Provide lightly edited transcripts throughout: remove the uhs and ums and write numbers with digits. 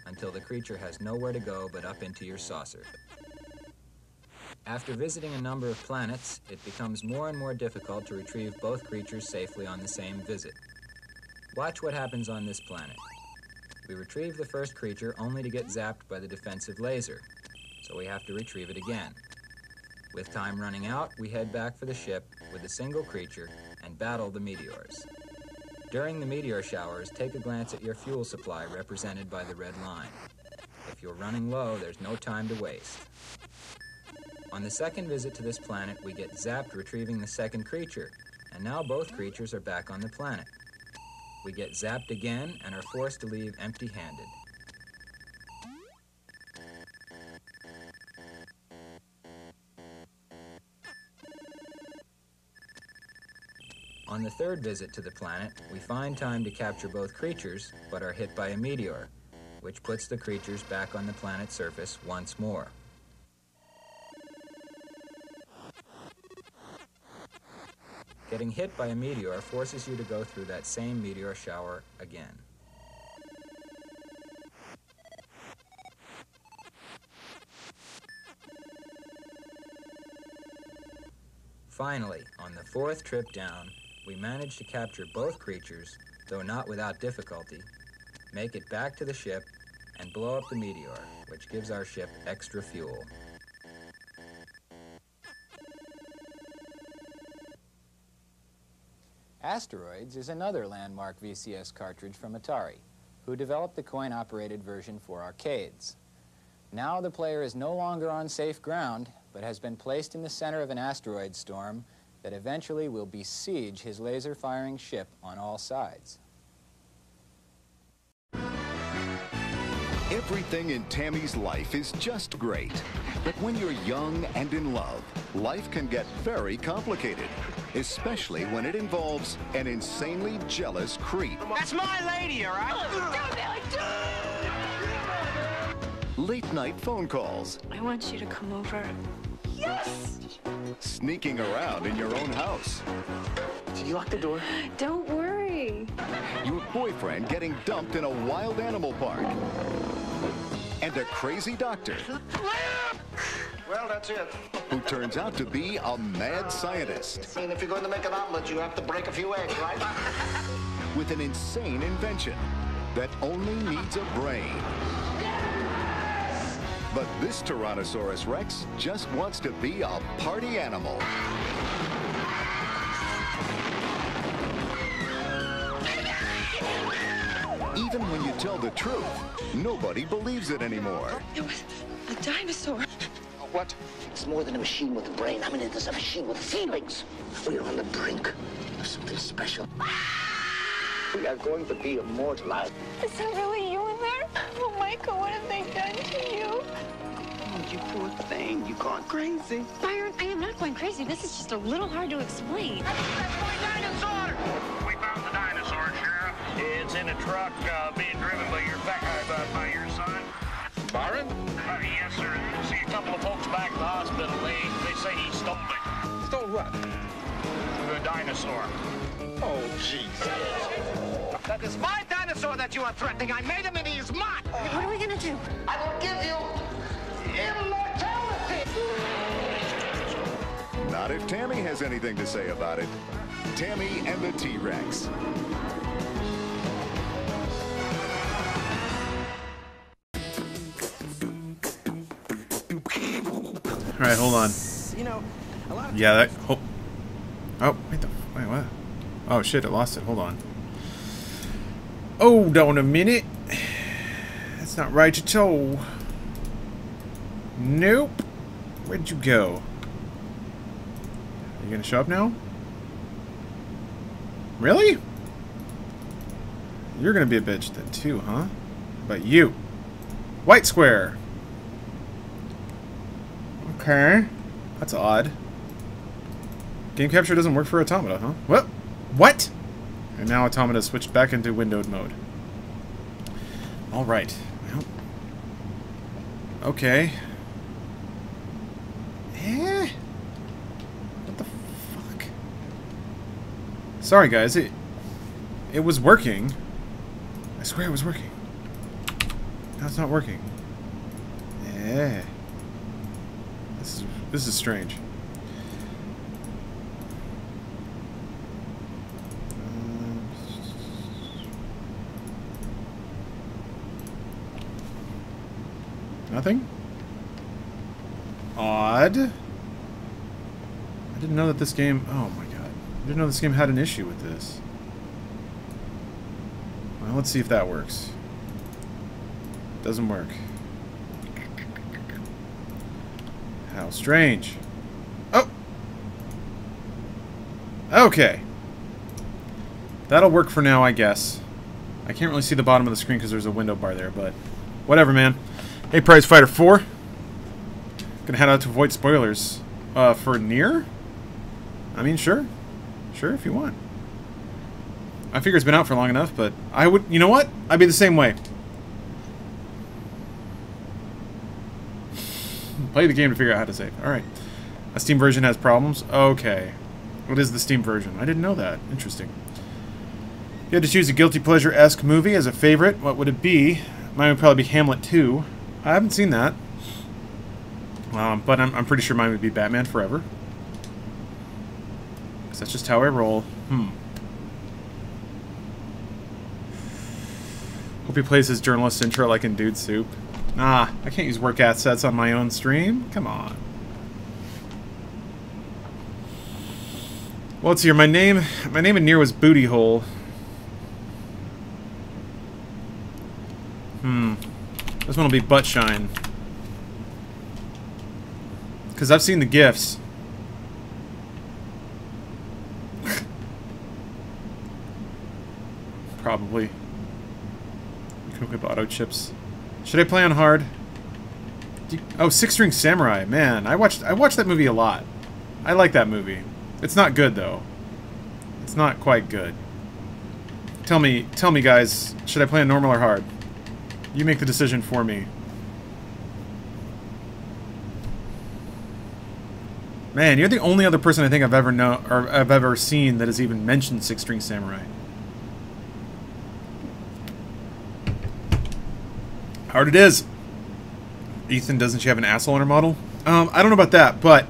until the creature has nowhere to go but up into your saucer. After visiting a number of planets, it becomes more and more difficult to retrieve both creatures safely on the same visit. Watch what happens on this planet. We retrieve the first creature only to get zapped by the defensive laser, so we have to retrieve it again. With time running out, we head back for the ship with a single creature and battle the meteors. During the meteor showers, take a glance at your fuel supply represented by the red line. If you're running low, there's no time to waste. On the second visit to this planet, we get zapped retrieving the second creature, and now both creatures are back on the planet. We get zapped again and are forced to leave empty-handed. On the third visit to the planet, we find time to capture both creatures, but are hit by a meteor, which puts the creatures back on the planet's surface once more. Getting hit by a meteor forces you to go through that same meteor shower again. Finally, on the fourth trip down, we manage to capture both creatures, though not without difficulty, make it back to the ship, and blow up the meteor, which gives our ship extra fuel. Asteroids is another landmark VCS cartridge from Atari, who developed the coin-operated version for arcades. Now the player is no longer on safe ground, but has been placed in the center of an asteroid storm that eventually will besiege his laser-firing ship on all sides. Everything in Tammy's life is just great. But when you're young and in love, life can get very complicated, especially when it involves an insanely jealous creep. That's my lady, all right? Late night phone calls. I want you to come over. Yes! Sneaking around in your own house. Did you lock the door? Don't worry. Your boyfriend getting dumped in a wild animal park. And a crazy doctor. Well, that's it. Who turns out to be a mad scientist. I mean, if you're going to make an omelet, you have to break a few eggs, right? With an insane invention that only needs a brain. But this Tyrannosaurus Rex just wants to be a party animal. Even when you tell the truth, nobody believes it anymore. It was a dinosaur. What? It's more than a machine with a brain. I mean, it is a machine with feelings. We are on the brink of something special. We are going to be immortalized. Is that really you in there? Oh, Michael, what have they done to you? Oh, you poor thing. You gone crazy. Byron, I am not going crazy. This is just a little hard to explain. That's my dinosaur! We found the dinosaur, Sheriff. It's in a truck being driven by your son. Byron? Yes, sir. See a couple of folks back at the hospital. They say he stole it. Stole what? The dinosaur. Oh, Jesus. That is my dinosaur that you are threatening. I made him and he is mine. What are we going to do? I will give you immortality. Not if Tammy has anything to say about it. Tammy and the T-Rex. All right, hold on. You know, a lot of Yeah, that. Oh, wait, what? Oh shit, I lost it. Hold on. Hold on a minute. That's not right at all. Nope. Where'd you go? Are you gonna show up now? Really? You're gonna be a bitch then too, huh? But you. White square. Okay. That's odd. Game capture doesn't work for Automata, huh? What? What? And now Automata switched back into windowed mode. Alright. Well. Okay. Eh? What the fuck? Sorry guys, it was working. I swear it was working. No, it's not working. Yeah. This is strange. Nothing? Odd. I didn't know that this game... Oh my god. I didn't know this game had an issue with this. Well, let's see if that works. Doesn't work. How strange. Oh! Okay. That'll work for now, I guess. I can't really see the bottom of the screen because there's a window bar there, but... Whatever, man. Hey, Prize Fighter 4. Gonna head out to avoid spoilers. For Nier? I mean, sure. Sure, if you want. I figure it's been out for long enough, but I would... You know what? I'd be the same way. Play the game to figure out how to save. Alright. A Steam version has problems? Okay. What is the Steam version? I didn't know that. Interesting. If you had to choose a guilty pleasure-esque movie as a favorite, what would it be? Mine would probably be Hamlet 2. I haven't seen that. But I'm pretty sure mine would be Batman Forever. Because that's just how I roll. Hope he plays his journalist intro like in Dude Soup. I can't use work assets on my own stream. Come on. Well, let's see here. My name in Nier was Booty Hole. This one will be Butt Shine. Because I've seen the GIFs. Probably. You can equip auto chips. Should I play on hard? Oh, Six String Samurai. Man, I watched that movie a lot. I like that movie. It's not good though. It's not quite good. Tell me guys, should I play on normal or hard? You make the decision for me. Man, you're the only other person I think I've ever seen that has even mentioned Six String Samurai. Hard it is. Ethan, doesn't she have an asshole on her model? I don't know about that, but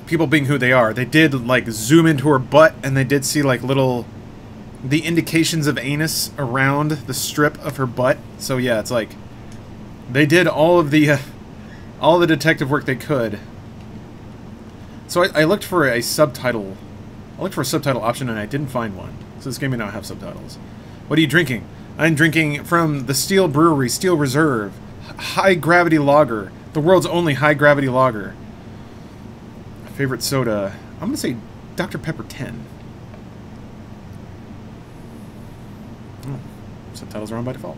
people being who they are, they did like zoom into her butt, and they did see like the indications of anus around the strip of her butt. So yeah, it's like they did all the detective work they could. So I looked for a subtitle. I looked for a subtitle option and I didn't find one. So this game may not have subtitles. What are you drinking? I'm drinking from the Steel Brewery, Steel Reserve, High Gravity Lager, the world's only high gravity lager. Favorite soda? I'm gonna say Dr. Pepper 10. Subtitles are on by default.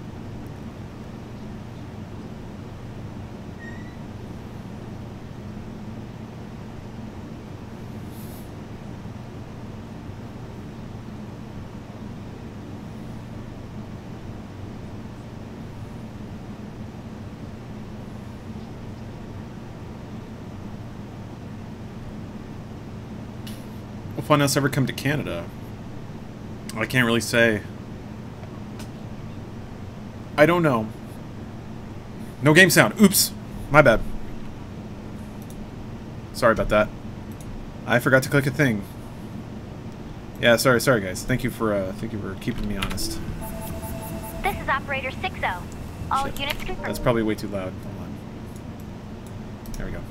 Will Fun House ever come to Canada? I can't really say. I don't know. No game sound. Oops. My bad. Sorry about that. I forgot to click a thing. Yeah, sorry guys. Thank you for keeping me honest. This is Operator 60. All Shit. units confirmed. That's probably way too loud. Hold on. There we go.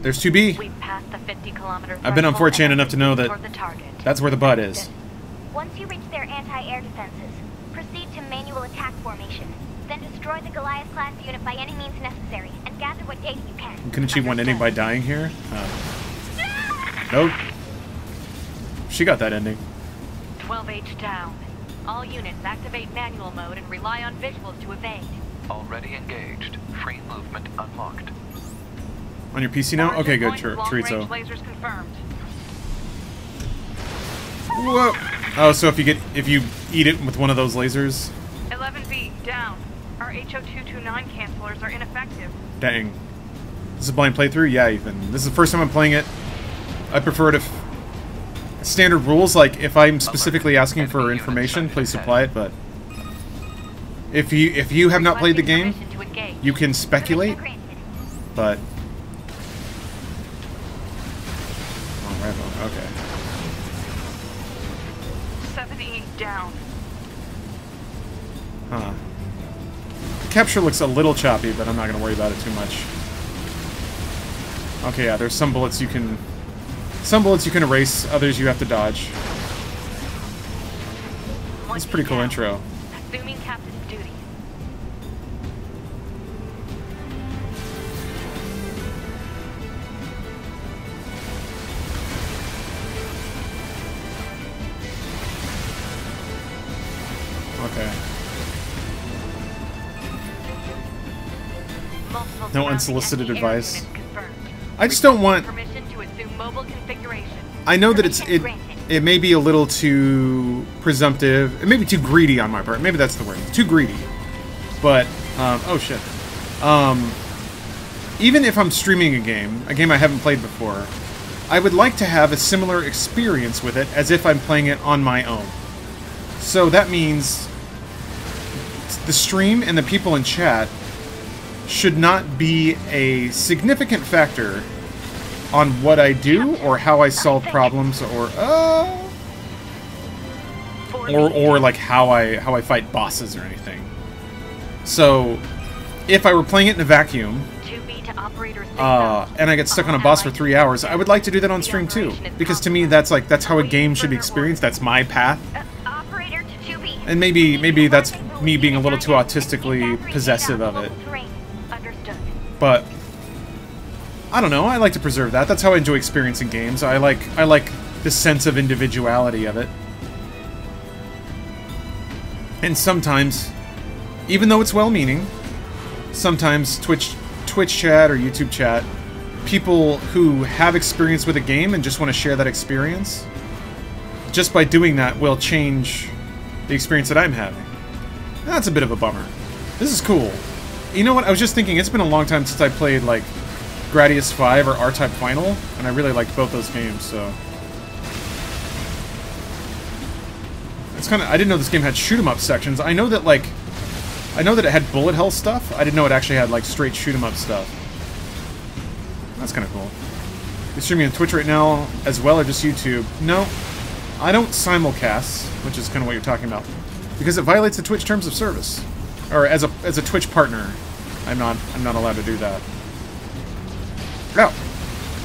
There's 2B. We've passed the 50-kilometer. I've been on 4chan enough to know that that's where the butt is. Once you reach their anti-air defenses, proceed to manual attack formation. Then destroy the Goliath-class unit by any means necessary, and gather what data you can. You couldn't she one ending by dying here? Nope. She got that ending. 12H down. All units activate manual mode and rely on visuals to evade. Already engaged. Free movement unlocked. On your PC now? Okay, good, Chorizo. Lasers confirmed. Whoa! Oh, so if you eat it with one of those lasers? 11B down. Our HO229 cancelers are ineffective. Dang. This is a blind playthrough? Yeah, Ethan. This is the first time I'm playing it. I prefer to... Standard rules, like if I'm specifically asking for information, please supply it, but... If you have not played the game, you can speculate, but oh, right, okay. 70 down. Huh. The capture looks a little choppy, but I'm not gonna worry about it too much. Okay, yeah, there's some bullets you can erase, others you have to dodge. That's a pretty cool intro. Assuming captain's duties. Okay. No unsolicited advice. I just don't want... I know that it may be a little too presumptive. It may be too greedy on my part. Maybe that's the word. Too greedy. But, oh shit. Even if I'm streaming a game I haven't played before, I would like to have a similar experience with it as if I'm playing it on my own. So that means the stream and the people in chat should not be a significant factor on what I do or how I solve problems or like how I fight bosses or anything. So if I were playing it in a vacuum and I get stuck on a boss for 3 hours, I would like to do that on stream too, because to me that's how a game should be experienced. That's my path. And maybe that's me being a little too autistically possessive of it. But I don't know, I like to preserve that. That's how I enjoy experiencing games. I like the sense of individuality of it. And sometimes, even though it's well-meaning, sometimes Twitch chat or YouTube chat, people who have experience with a game and just want to share that experience, just by doing that will change the experience that I'm having. That's a bit of a bummer. This is cool. You know what, I was just thinking, it's been a long time since I played, like, Gradius 5 or R-Type Final, and I really liked both those games, so... It's kinda... I didn't know this game had shoot-'em-up sections. I know that, like... I know that it had bullet hell stuff. I didn't know it actually had, like, straight shoot-'em-up stuff. That's kinda cool. You're streaming on Twitch right now as well, or just YouTube? No. I don't simulcast, which is kinda what you're talking about. Because it violates the Twitch terms of service. Or as a Twitch partner, I'm not allowed to do that. Ow!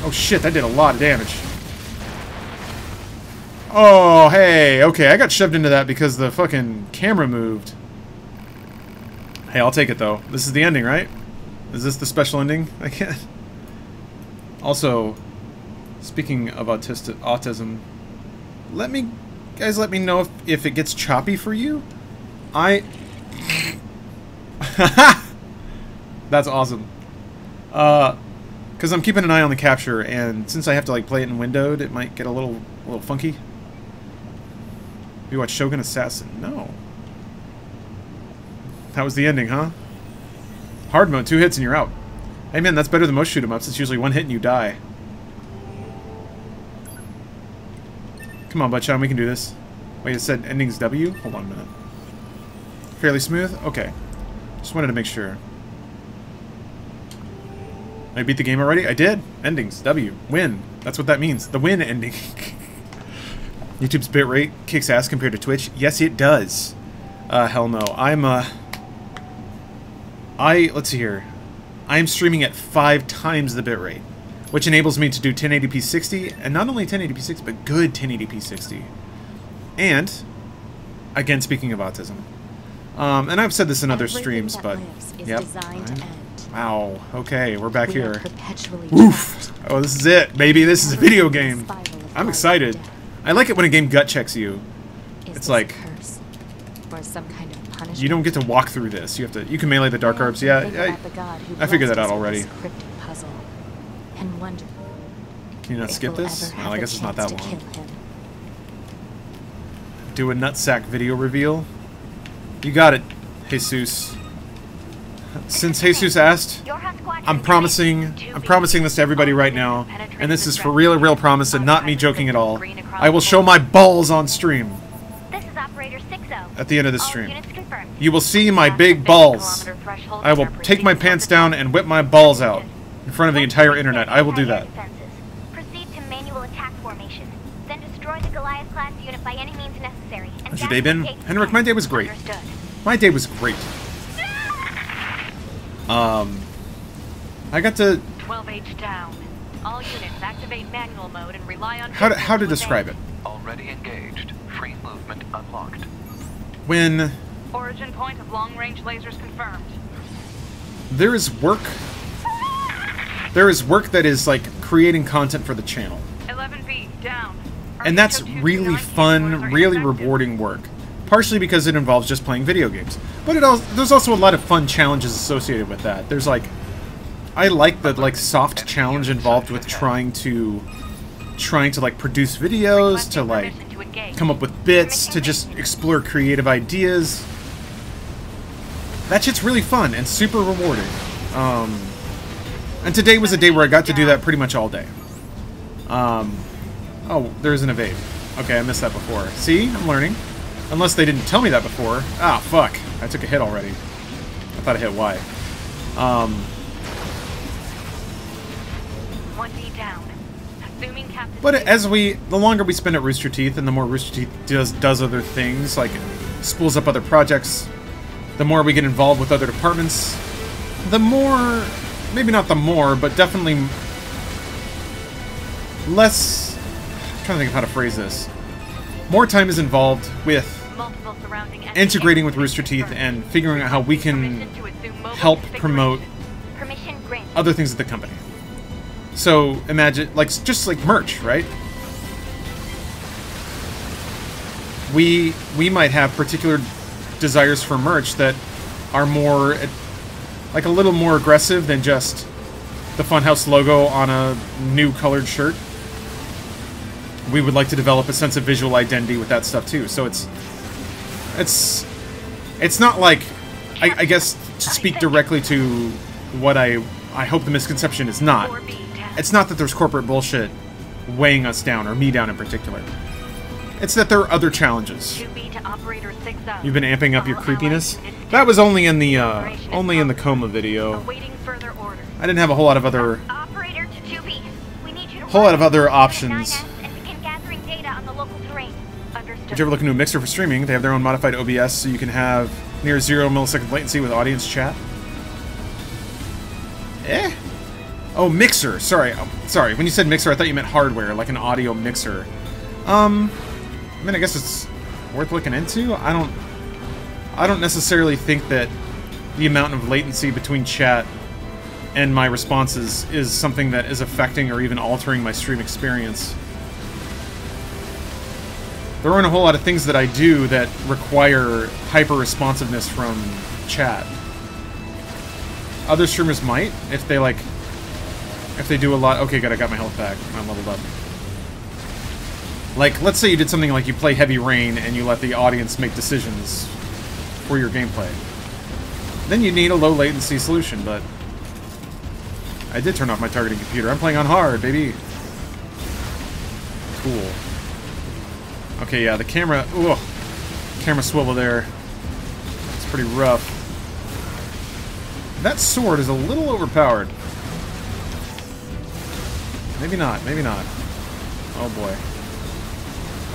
Oh shit, that did a lot of damage. Oh, hey, okay, I got shoved into that because the fucking camera moved. Hey, I'll take it though. This is the ending, right? Is this the special ending? I can't. Also, speaking of autism, let me know if it gets choppy for you. That's awesome. Because I'm keeping an eye on the capture, and since I have to like play it in windowed, it might get a little funky. You watch Shogun Assassin? No. That was the ending, huh? Hard mode, 2 hits and you're out. Hey man, that's better than most shoot-'em-ups. It's usually 1 hit and you die. Come on, Butchon, we can do this. Wait, it said endings W? Hold on a minute. Fairly smooth? Okay. Just wanted to make sure. I beat the game already? I did. Endings. W. Win. That's what that means. The win ending. YouTube's bitrate kicks ass compared to Twitch. Yes, it does. Hell no. Let's see here. I'm streaming at 5 times the bitrate, which enables me to do 1080p 60, and not only 1080p 60, but good 1080p 60. And, again, speaking of autism, and I've said this in other streams, but, yep. Wow, okay, we're back here. Oof! Oh, this is it, baby, this is a video game. I'm excited. I like it when a game gut checks you. It's like, you don't get to walk through this. You can melee the dark orbs. Yeah, I figured that out already. Can you not skip this? Well, I guess it's not that long. Do a nutsack video reveal. You got it, Jesus. Since Jesus asked, I'm promising this to everybody right now, and this is for real promise and not me joking at all. I will show my balls on stream. This is Operator 60. At the end of the stream. you will see my big balls. I will take my pants down and whip my balls out in front of the entire internet. I will do that. Proceed to manual attack formation. Then destroy the Goliath-class unit by any means necessary. How's your day been? Henrik, my day was great. My day was great. I got to... 12H down. All units activate manual mode and rely on... How to describe it? Already engaged. Free movement unlocked. When... Origin point of long-range lasers confirmed. There is work... There is work that is, like, creating content for the channel. 11B, down. And that's really fun, really rewarding work. Partially because it involves just playing video games. But there's also a lot of fun challenges associated with that. There's, like... I like the, like, soft challenge involved with trying to like, produce videos, to, like, come up with bits, to just explore creative ideas. That shit's really fun and super rewarding. And today was a day where I got to do that pretty much all day. Oh, there's an evade. Okay, I missed that before. See? I'm learning. Unless they didn't tell me that before. Ah, fuck. I took a hit already. I thought I hit Y. 1D down. Assuming Captain... But the longer we spend at Rooster Teeth, and the more Rooster Teeth does other things, like spools up other projects, the more we get involved with other departments, the more, maybe not the more, but definitely less, I'm trying to think of how to phrase this, more time is involved with integrating with Rooster Teeth and figuring out how we can help promote other things at the company. So imagine, like, just like merch, right? We might have particular desires for merch that are more, like, a little more aggressive than just the Funhouse logo on a new colored shirt. We would like to develop a sense of visual identity with that stuff too. So it's not like, I guess, to speak directly to what I hope the misconception is not. It's not that there's corporate bullshit weighing us down, or me down in particular. It's that there are other challenges. You've been amping up your creepiness? That was only in the coma video. I didn't have a whole lot of other options. Did you ever look into a Mixer for streaming? They have their own modified OBS, so you can have near 0 millisecond latency with audience chat. Oh, Mixer. Sorry. Sorry. When you said Mixer, I thought you meant hardware, like an audio mixer. I mean, I guess it's worth looking into. I don't necessarily think that the amount of latency between chat and my responses is something that is affecting or even altering my stream experience. There aren't a whole lot of things that I do that require hyper-responsiveness from chat. Other streamers might, if they do a lot... Okay, good, I got my health back. I'm leveled up. Like, let's say you did something like you play Heavy Rain and you let the audience make decisions for your gameplay. Then you need a low latency solution, but... I did turn off my targeting computer. I'm playing on hard, baby! Cool. Okay, yeah, the camera... Ugh. Camera swivel there. It's pretty rough. That sword is a little overpowered. Maybe not, maybe not. Oh boy.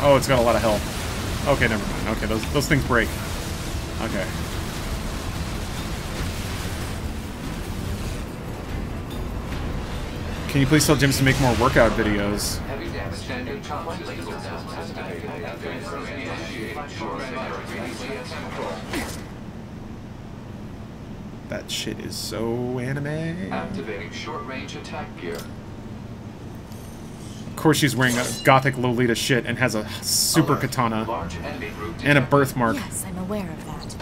Oh, it's got a lot of health. Okay, never mind. Okay, those things break. Okay. Can you please tell James to make more workout videos? That shit is so anime. Activating short-range attack gear. Of course she's wearing a gothic Lolita shit and has a super katana and a birthmark. Yes, I'm aware of that.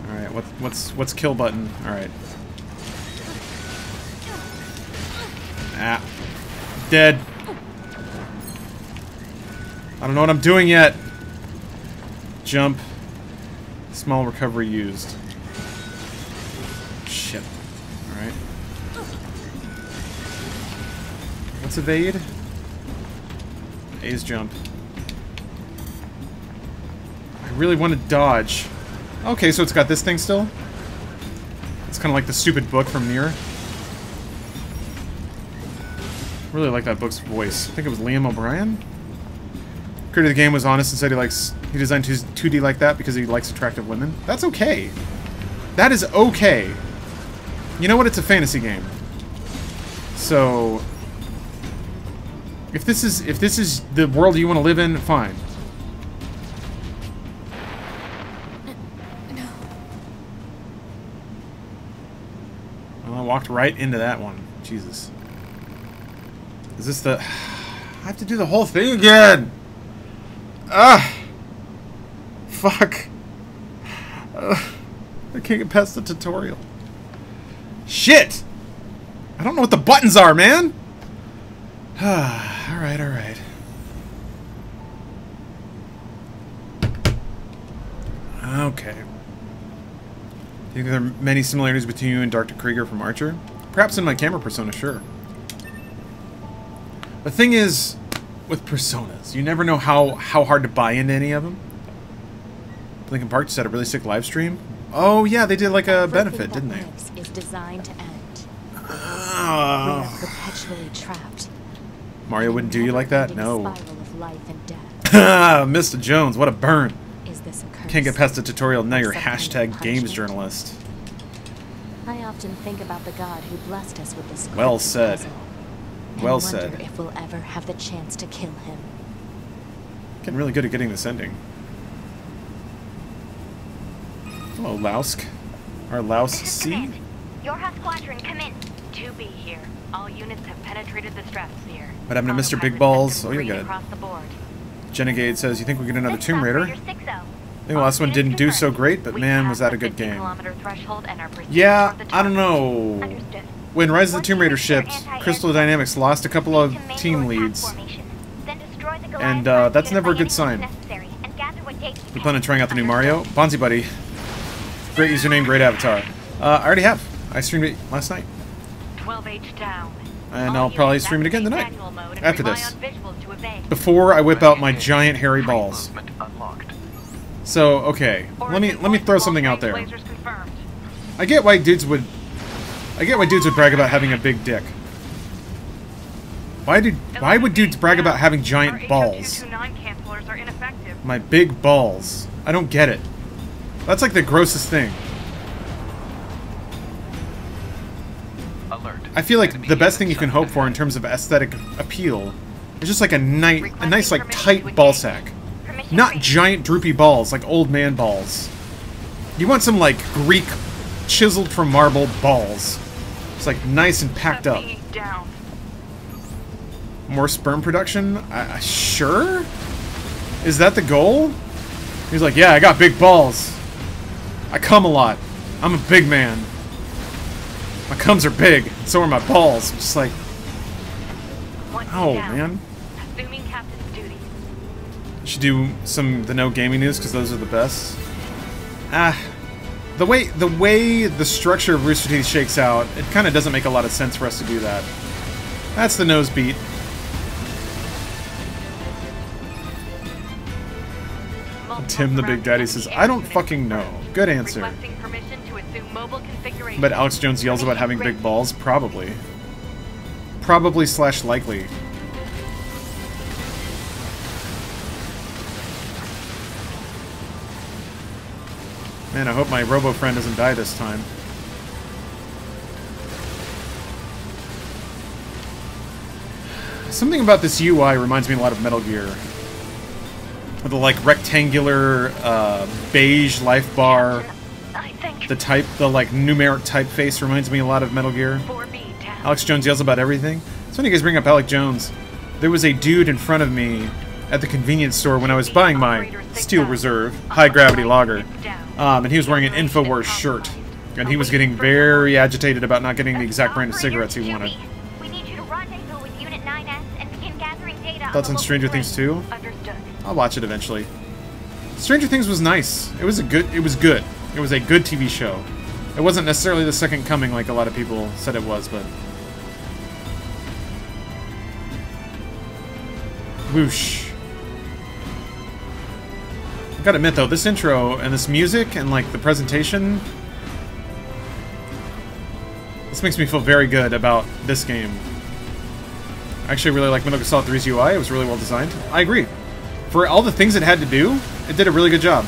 Alright, what's kill button? Alright. Ah. Dead. I don't know what I'm doing yet. Jump. Small recovery used. Shit. Alright. What's evade? A's jump. really want to dodge. Okay, so it's got this thing still? It's kind of like the stupid book from Nier. Really like that book's voice. I think it was Liam O'Brien? Creator of the game was honest and said he designed 2D like that because he likes attractive women. That's okay. That is okay. You know what? It's a fantasy game. So if this is the world you want to live in, fine. No. Well, I walked right into that one. Jesus. Is this the... I have to do the whole thing again! Ah! Fuck. I can't get past the tutorial. Shit! I don't know what the buttons are, man! Alright, alright. Okay. Do you think there are many similarities between you and Dr. Krieger from Archer? Perhaps in my camera persona, sure. The thing is, with personas, you never know how hard to buy into any of them. Linkin Park just had a really sick live stream. Oh yeah, they did like a benefit, didn't they? Is designed to end. We are perpetually trapped. Mario wouldn't do you like that? No. Spiral of life and death. Mr. Jones, what a burn. Is this a curse? Can't get past the tutorial, now you're Some kind of hashtag games punishment? journalist. I often think about the God who blessed us with this Well cryptic said. puzzle, Well and said. wonder if we'll ever have the chance to kill him. Getting really good at getting this ending. Hello, Lausk. Or Laus This is C? Command. Your House Squadron, come in. To be here. All units have penetrated the stratosphere. What happened to Mr. Big Autopilot Balls? system Oh, you're green good. across the board. Jenegade says, you think we get another This is Tomb Raider? Operator 60. I think the last one didn't do so great, but We man, was passed that a the good game. 50-kilometer threshold and are proceeding Yeah, toward the I don't know. Understood. When Rise of the Once Tomb Raider units are shipped, anti-air Crystal Dynamics lost a couple of to manual team attack leads. formation. Then destroy the And, Goliath that's unit never a by good any sign. means necessary and gather what data you We plan on can. trying out the new Mario. Understood. Bonzi Buddy. Great username, great avatar. I already have. I streamed it last night. 12H down. And All I'll probably units stream it again activate tonight. manual mode and After rely this. on visuals to evade. Before I whip out my giant hairy balls. Movement unlocked. So, okay. Let me throw something out there. Lasers confirmed. I get why dudes would brag about having a big dick. Why would dudes brag about having giant Our balls? HO229 cancelers are ineffective. My big balls. I don't get it. That's like the grossest thing. Alert. I feel like Enemy the best thing you units can hope for in ahead. terms of aesthetic appeal is just like a nice like tight Permission to ball engage. sack. Permission Not granted. giant droopy balls like old man balls. You want some like Greek chiseled from marble balls. It's like nice and packed up. Sub-B down. More sperm production? Sure? Is that the goal? He's like, yeah, I got big balls. I cum a lot. I'm a big man. My cums are big. So are my balls. Just like, One oh down. man. Assuming captain's duty. Should do the no gaming news because those are the best. The way the structure of Rooster Teeth shakes out, it kind of doesn't make a lot of sense for us to do that. That's the nose beat. Tim the Big Daddy says, I don't fucking know. Good answer. Requesting permission to assume mobile configuration. But Alex Jones yells about having big balls? Probably. Probably / likely. Man, I hope my robo friend doesn't die this time. Something about this UI reminds me a lot of Metal Gear. The like rectangular beige life bar. I think The like numeric typeface reminds me a lot of Metal Gear. 4B down. Alex Jones yells about everything. It's funny you guys bring up Alex Jones. There was a dude in front of me at the convenience store when I was buying my Steel Reserve High Gravity Lager. And he was wearing an InfoWars shirt. And he was getting very agitated about not getting the exact brand of cigarettes he wanted. We need you to rendezvous with Unit 9S and begin gathering data. Thoughts on the Stranger local Things grid. 2? Understood. I'll watch it eventually. Stranger Things was nice. It was good. It was a good TV show. It wasn't necessarily the second coming like a lot of people said it was, but whoosh. I gotta admit though, this intro and this music and like the presentation, this makes me feel very good about this game. I actually really like Metal Gear Solid 3's UI. It was really well designed. I agree. For all the things it had to do, it did a really good job.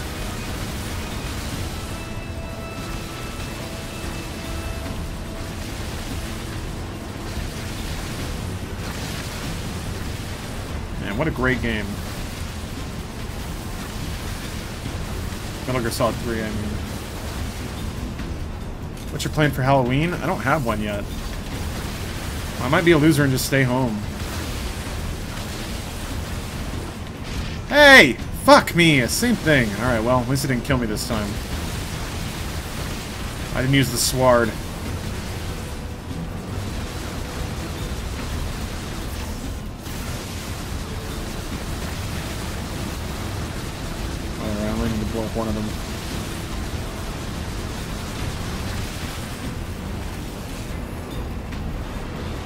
Man, what a great game. Metal Gear Solid 3, I mean. What's your plan for Halloween? I don't have one yet. I might be a loser and just stay home. Hey! Fuck me! Same thing. Alright, well, at least it didn't kill me this time. I didn't use the sword. Alright, I only need to blow up one of them.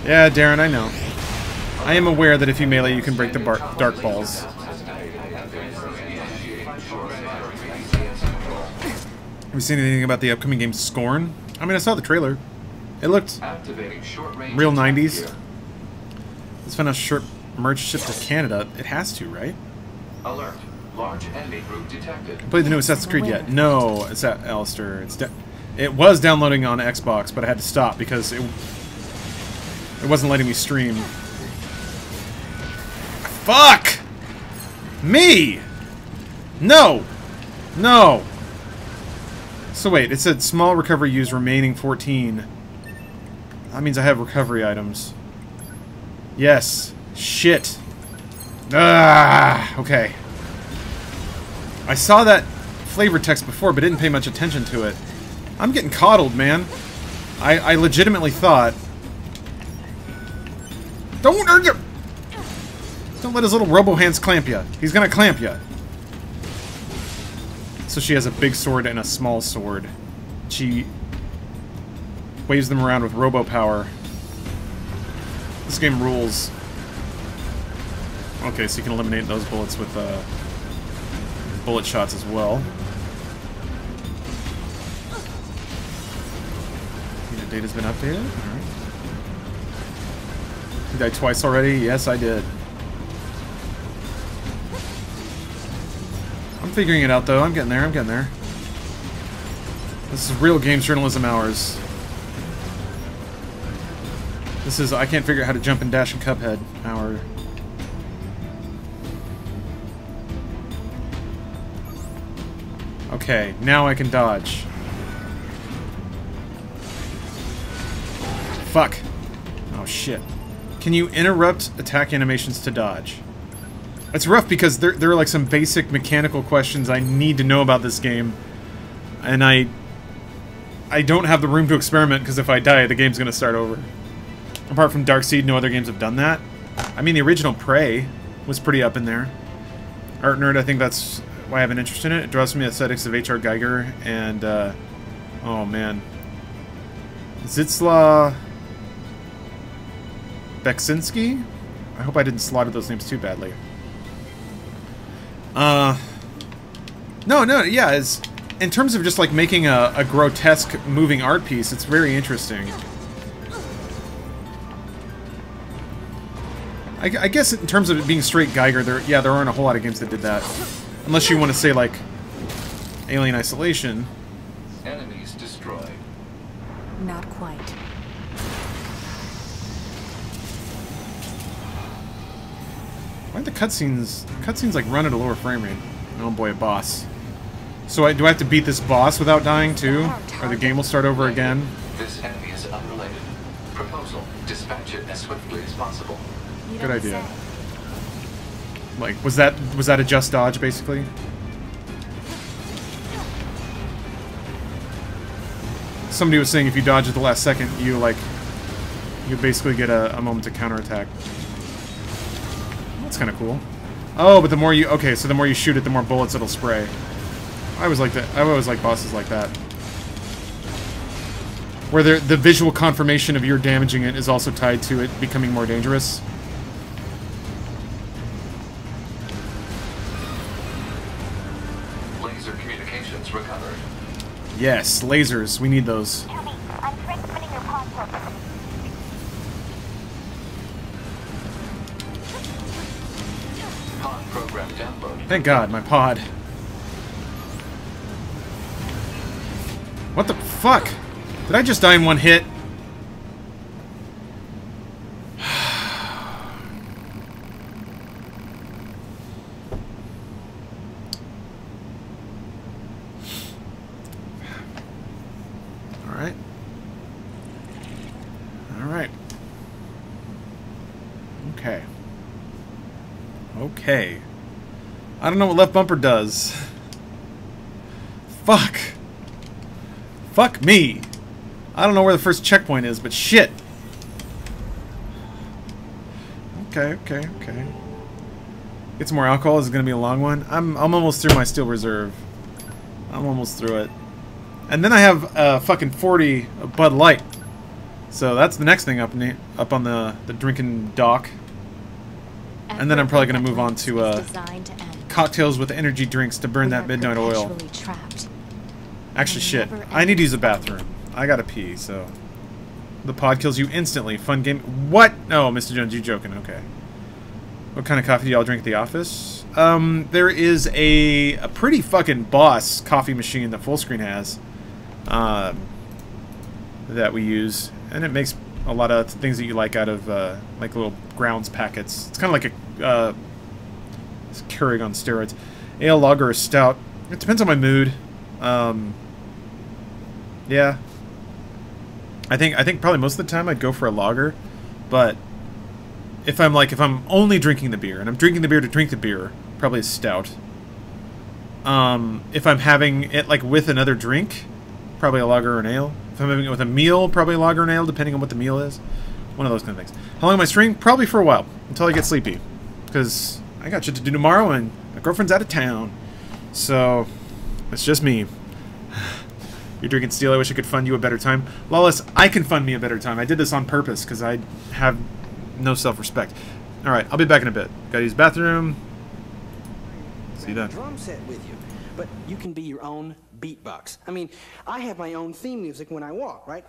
Yeah, Darren, I know. I am aware that if you melee, you can break the dark balls. Have you seen anything about the upcoming game Scorn? I mean, I saw the trailer. It looked real 90s. Let's find out short merge ship to Canada. It has to, right? Alert. Large enemy group detected. Played the new Assassin's Creed yet? No, it's at Alistair. It was downloading on Xbox, but I had to stop because it wasn't letting me stream. Fuck! Me! No! No! So wait, it said small recovery use remaining 14. That means I have recovery items. Yes. Shit. Ah, okay. I saw that flavor text before, but didn't pay much attention to it. I'm getting coddled, man. I legitimately thought... Don't let his little robo-hands clamp you. He's gonna clamp you. So she has a big sword and a small sword. She waves them around with robo-power. This game rules. Okay, so you can eliminate those bullets with bullet shots as well. The data's been updated? Alright. You died twice already? Yes, I did. I'm figuring it out, though. I'm getting there. I'm getting there. This is real games journalism hours. This is I can't figure out how to jump and dash in Cuphead hour. Okay, now I can dodge. Fuck. Oh, shit. Can you interrupt attack animations to dodge? It's rough because there are like some basic mechanical questions I need to know about this game. And I don't have the room to experiment because if I die, the game's going to start over. Apart from Darkseid, no other games have done that. I mean, the original Prey was pretty up in there. Art Nerd, I think that's why I have an interest in it. It draws from the aesthetics of H.R. Geiger and, oh man. Zdzislaw Beksinski? I hope I didn't slaughter those names too badly. No, yeah, in terms of just like making a grotesque moving art piece, it's very interesting. I guess in terms of it being straight Geiger, there aren't a whole lot of games that did that. Unless you want to say, like, Alien Isolation. Enemies destroyed. Not quite. Why are the cutscenes like run at a lower frame rate? Oh boy, a boss. So do I have to beat this boss without dying too? Or the game will start over again? This enemy is unrelated. Proposal: dispatch it as swiftly as possible. Good idea. Like, was that a just dodge basically? Somebody was saying if you dodge at the last second, you basically get a moment to counterattack. That's kind of cool. Oh, but the more you so the more you shoot it, the more bullets it'll spray. I always like that. I always like bosses like that, where the visual confirmation of your damaging it is also tied to it becoming more dangerous. laser communications recovered. Yes, lasers. We need those. Tell me, I'm transmitting your pod program. Pod program downloaded. Thank God, my pod. What the fuck? Did I just die in one hit? Alright. Alright. Okay. Okay. I don't know what left bumper does. Fuck. Fuck me. I don't know where the first checkpoint is, but shit. Okay. Get some more alcohol. This is gonna be a long one. I'm almost through my Steel Reserve. I'm almost through it. And then I have fucking 40 of Bud Light. So that's the next thing up on the drinking dock. And then I'm probably gonna move on to cocktails with energy drinks to burn that midnight oil. Actually, shit. I need to use the bathroom. I gotta pee, so... The pod kills you instantly. Fun game... What? Oh, Mr. Jones, you joking. Okay. What kind of coffee do y'all drink at the office? There is a pretty fucking boss coffee machine that Fullscreen has. That we use. And it makes a lot of things that you like out of, like little grounds packets. It's kind of like a, Keurig on steroids. Ale, lager, or stout. It depends on my mood. Yeah. I think probably most of the time I'd go for a lager, but if I'm only drinking the beer, and I'm drinking the beer to drink the beer, probably a stout. If I'm having it like with another drink, probably a lager or an ale. If I'm having it with a meal, probably a lager and ale, depending on what the meal is. One of those kind of things. How long am I streaming? Probably for a while, until I get sleepy. Because I got shit to do tomorrow, and my girlfriend's out of town. So, it's just me. You're drinking Steel, I wish I could fund you a better time. Lawless, I can fund me a better time. I did this on purpose, because I have no self-respect. Alright, I'll be back in a bit. Gotta use the bathroom. See you then. Drum set with you, but you can be your own beatbox. I mean, I have my own theme music when I walk, right?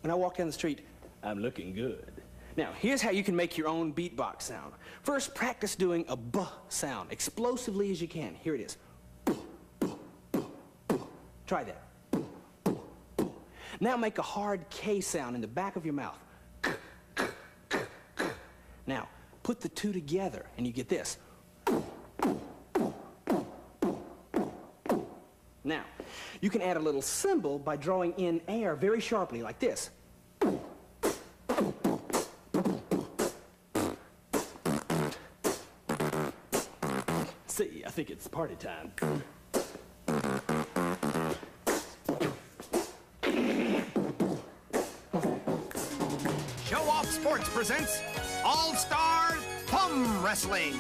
When I walk down the street, I'm looking good. Now, here's how you can make your own beatbox sound. First, practice doing a B sound, explosively as you can. Here it is. Try that. Now make a hard K sound in the back of your mouth. Now, put the two together, and you get this. Now, you can add a little cymbal by drawing in air very sharply, like this. See, I think it's party time. Show Off Sports presents All-Star Thumb Wrestling.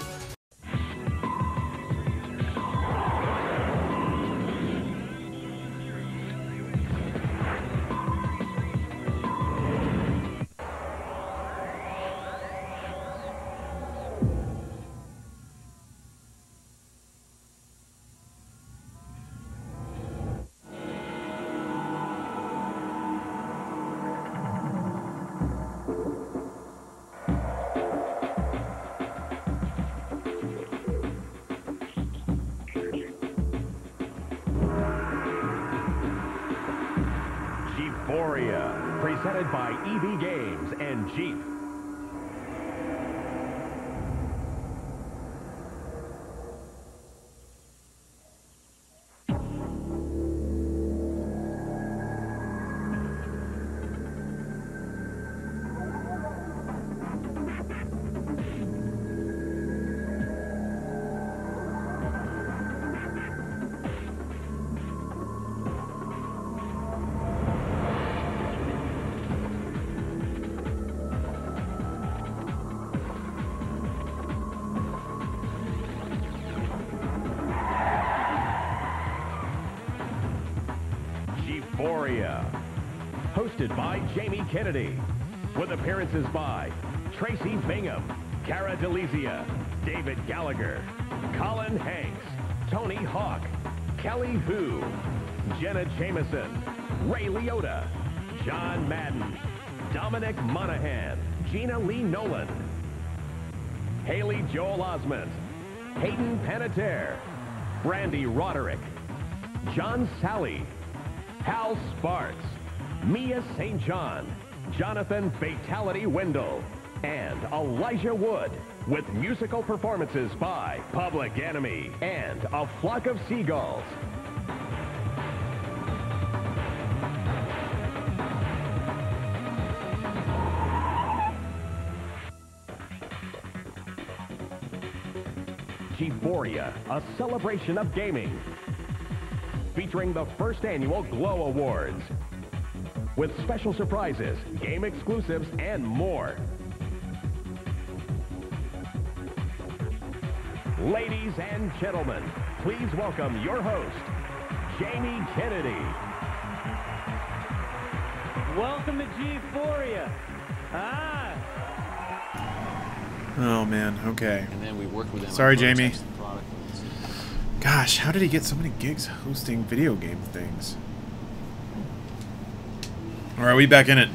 Presented by EB Games and Jeep. Hosted by Jamie Kennedy, with appearances by Tracy Bingham, Cara Delizia, David Gallagher, Colin Hanks, Tony Hawk, Kelly Hu, Jenna Jameson, Ray Liotta, John Madden, Dominic Monaghan, Gina Lee Nolan, Haley Joel Osment, Hayden Panettiere, Brandy Roderick, John Sally, Hal Sparks, Mia St. John, Jonathan Fatality Wendell, and Elijah Wood, with musical performances by Public Enemy and A Flock of Seagulls. G4ia, a celebration of gaming, featuring the first annual Glow Awards, with special surprises, game exclusives, and more. Ladies and gentlemen, please welcome your host, Jamie Kennedy. Welcome to G4ia. Oh man, okay. And then we worked with them. Sorry, Jamie. Gosh, how did he get so many gigs hosting video game things? Alright, we back in it.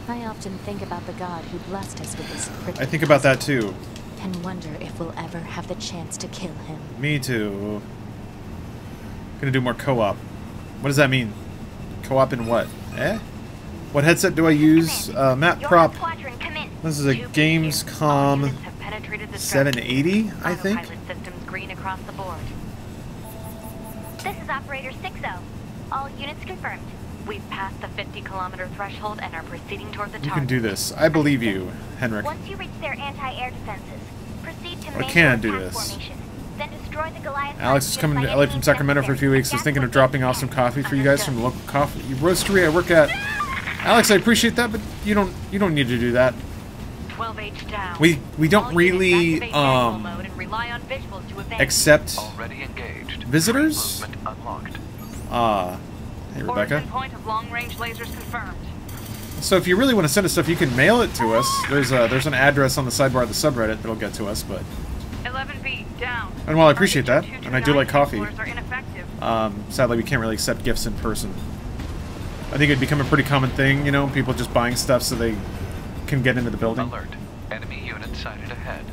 I often think about the God who blessed us with this pretty I think about that too. and wonder if we'll ever have the chance to kill him. Me too. Gonna do more co-op. What does that mean? Co-op in what? Eh? What headset do I use? Map prop. This is a Gamescom 780, I think. Systems green across the board. This is Operator 60. All units confirmed. We've passed the 50-kilometer threshold and are proceeding toward the target. You can do this. I believe you, Henrik. Once you reach their anti-air defenses, proceed to I can do attack this. formation. Then destroy the Goliath. Alex is coming to LA from Sacramento for a few weeks. Is thinking of dropping off some coffee for you guys from the local coffee roastery I work at. Alex, I appreciate that, but you don't need to do that. 12H down. We don't really accept visitors. Hey Rebecca. Point of long-range lasers confirmed. So if you really want to send us stuff, you can mail it to us. There's an address on the sidebar of the subreddit that'll get to us, but 11 feet down. And while I appreciate that, and I do like coffee, are sadly we can't really accept gifts in person. I think it'd become a pretty common thing, you know, people just buying stuff so they can get into the building. Alert. Enemy unit sighted ahead.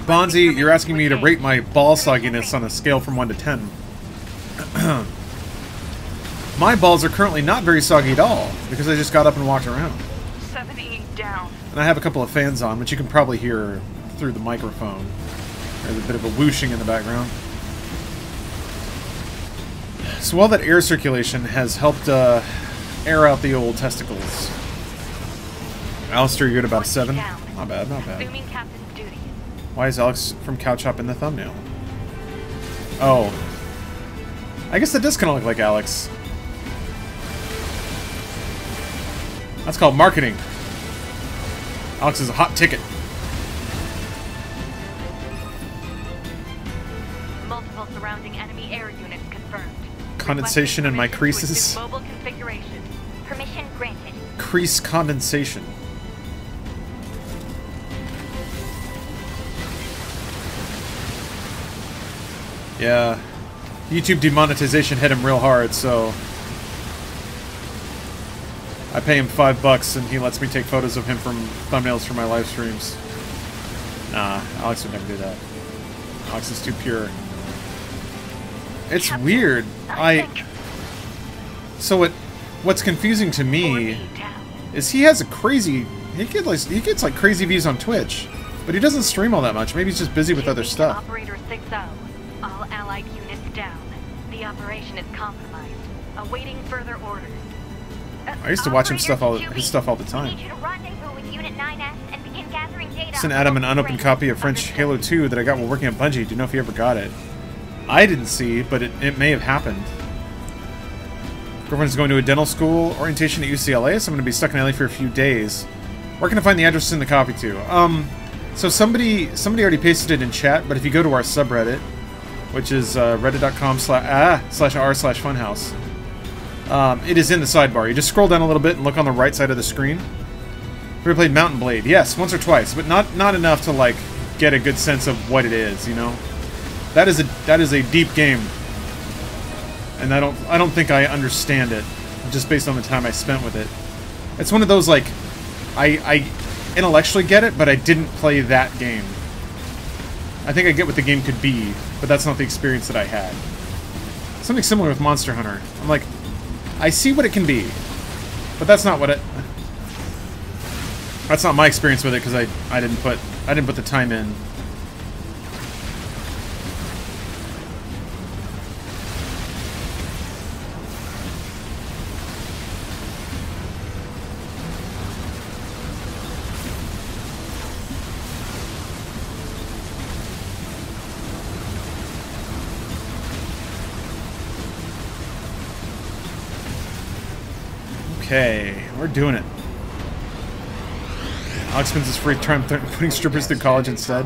Bonzi, you're asking me to rate my ball sogginess on a scale from 1 to 10. My balls are currently not very soggy at all, because I just got up and walked around. 70 down. And I have a couple of fans on, which you can probably hear through the microphone. There's a bit of a whooshing in the background. So all that air circulation has helped air out the old testicles. Alistair, you're at about a 7? Not bad, not bad. Why is Alex from Couch Hop in the thumbnail? Oh. I guess that does kind of look like Alex. That's called marketing. Alex is a hot ticket. Multiple surrounding enemy air units confirmed. Condensation in my creases. Mobile configuration. Permission granted. Crease condensation. Yeah. YouTube demonetization hit him real hard, so I pay him $5 and he lets me take photos of him from thumbnails for my live streams. Nah, Alex would never do that. Alex is too pure. It's weird. So what's confusing to me is he has a crazy he gets like crazy views on Twitch, but he doesn't stream all that much. Maybe he's just busy with other stuff. Operator 60. All allied units down. The operation is compromised. Awaiting further orders. I used to watch his stuff all the time. Sent Adam an unopened copy of French Halo 2 that I got while working at Bungie. Do you know if he ever got it? I didn't see, but it may have happened. Girlfriend's going to a dental school orientation at UCLA, so I'm going to be stuck in LA for a few days. Where can I find the address in the copy to? So somebody already pasted it in chat, but if you go to our subreddit, which is reddit.com/r/funhouse, it is in the sidebar. You just scroll down a little bit and look on the right side of the screen, Have you ever played Mountain Blade? Yes, once or twice, but not enough to like get a good sense of what it is, you know? That is a deep game. And I don't think I understand it just based on the time I spent with it. It's one of those like I intellectually get it, but I didn't play that game. I think I get what the game could be, but that's not the experience that I had. Something similar with Monster Hunter. I'm like, I see what it can be, but that's not what it. That's not my experience with it because I didn't put the time in. Okay, we're doing it. Alex spends his free time putting strippers through college instead.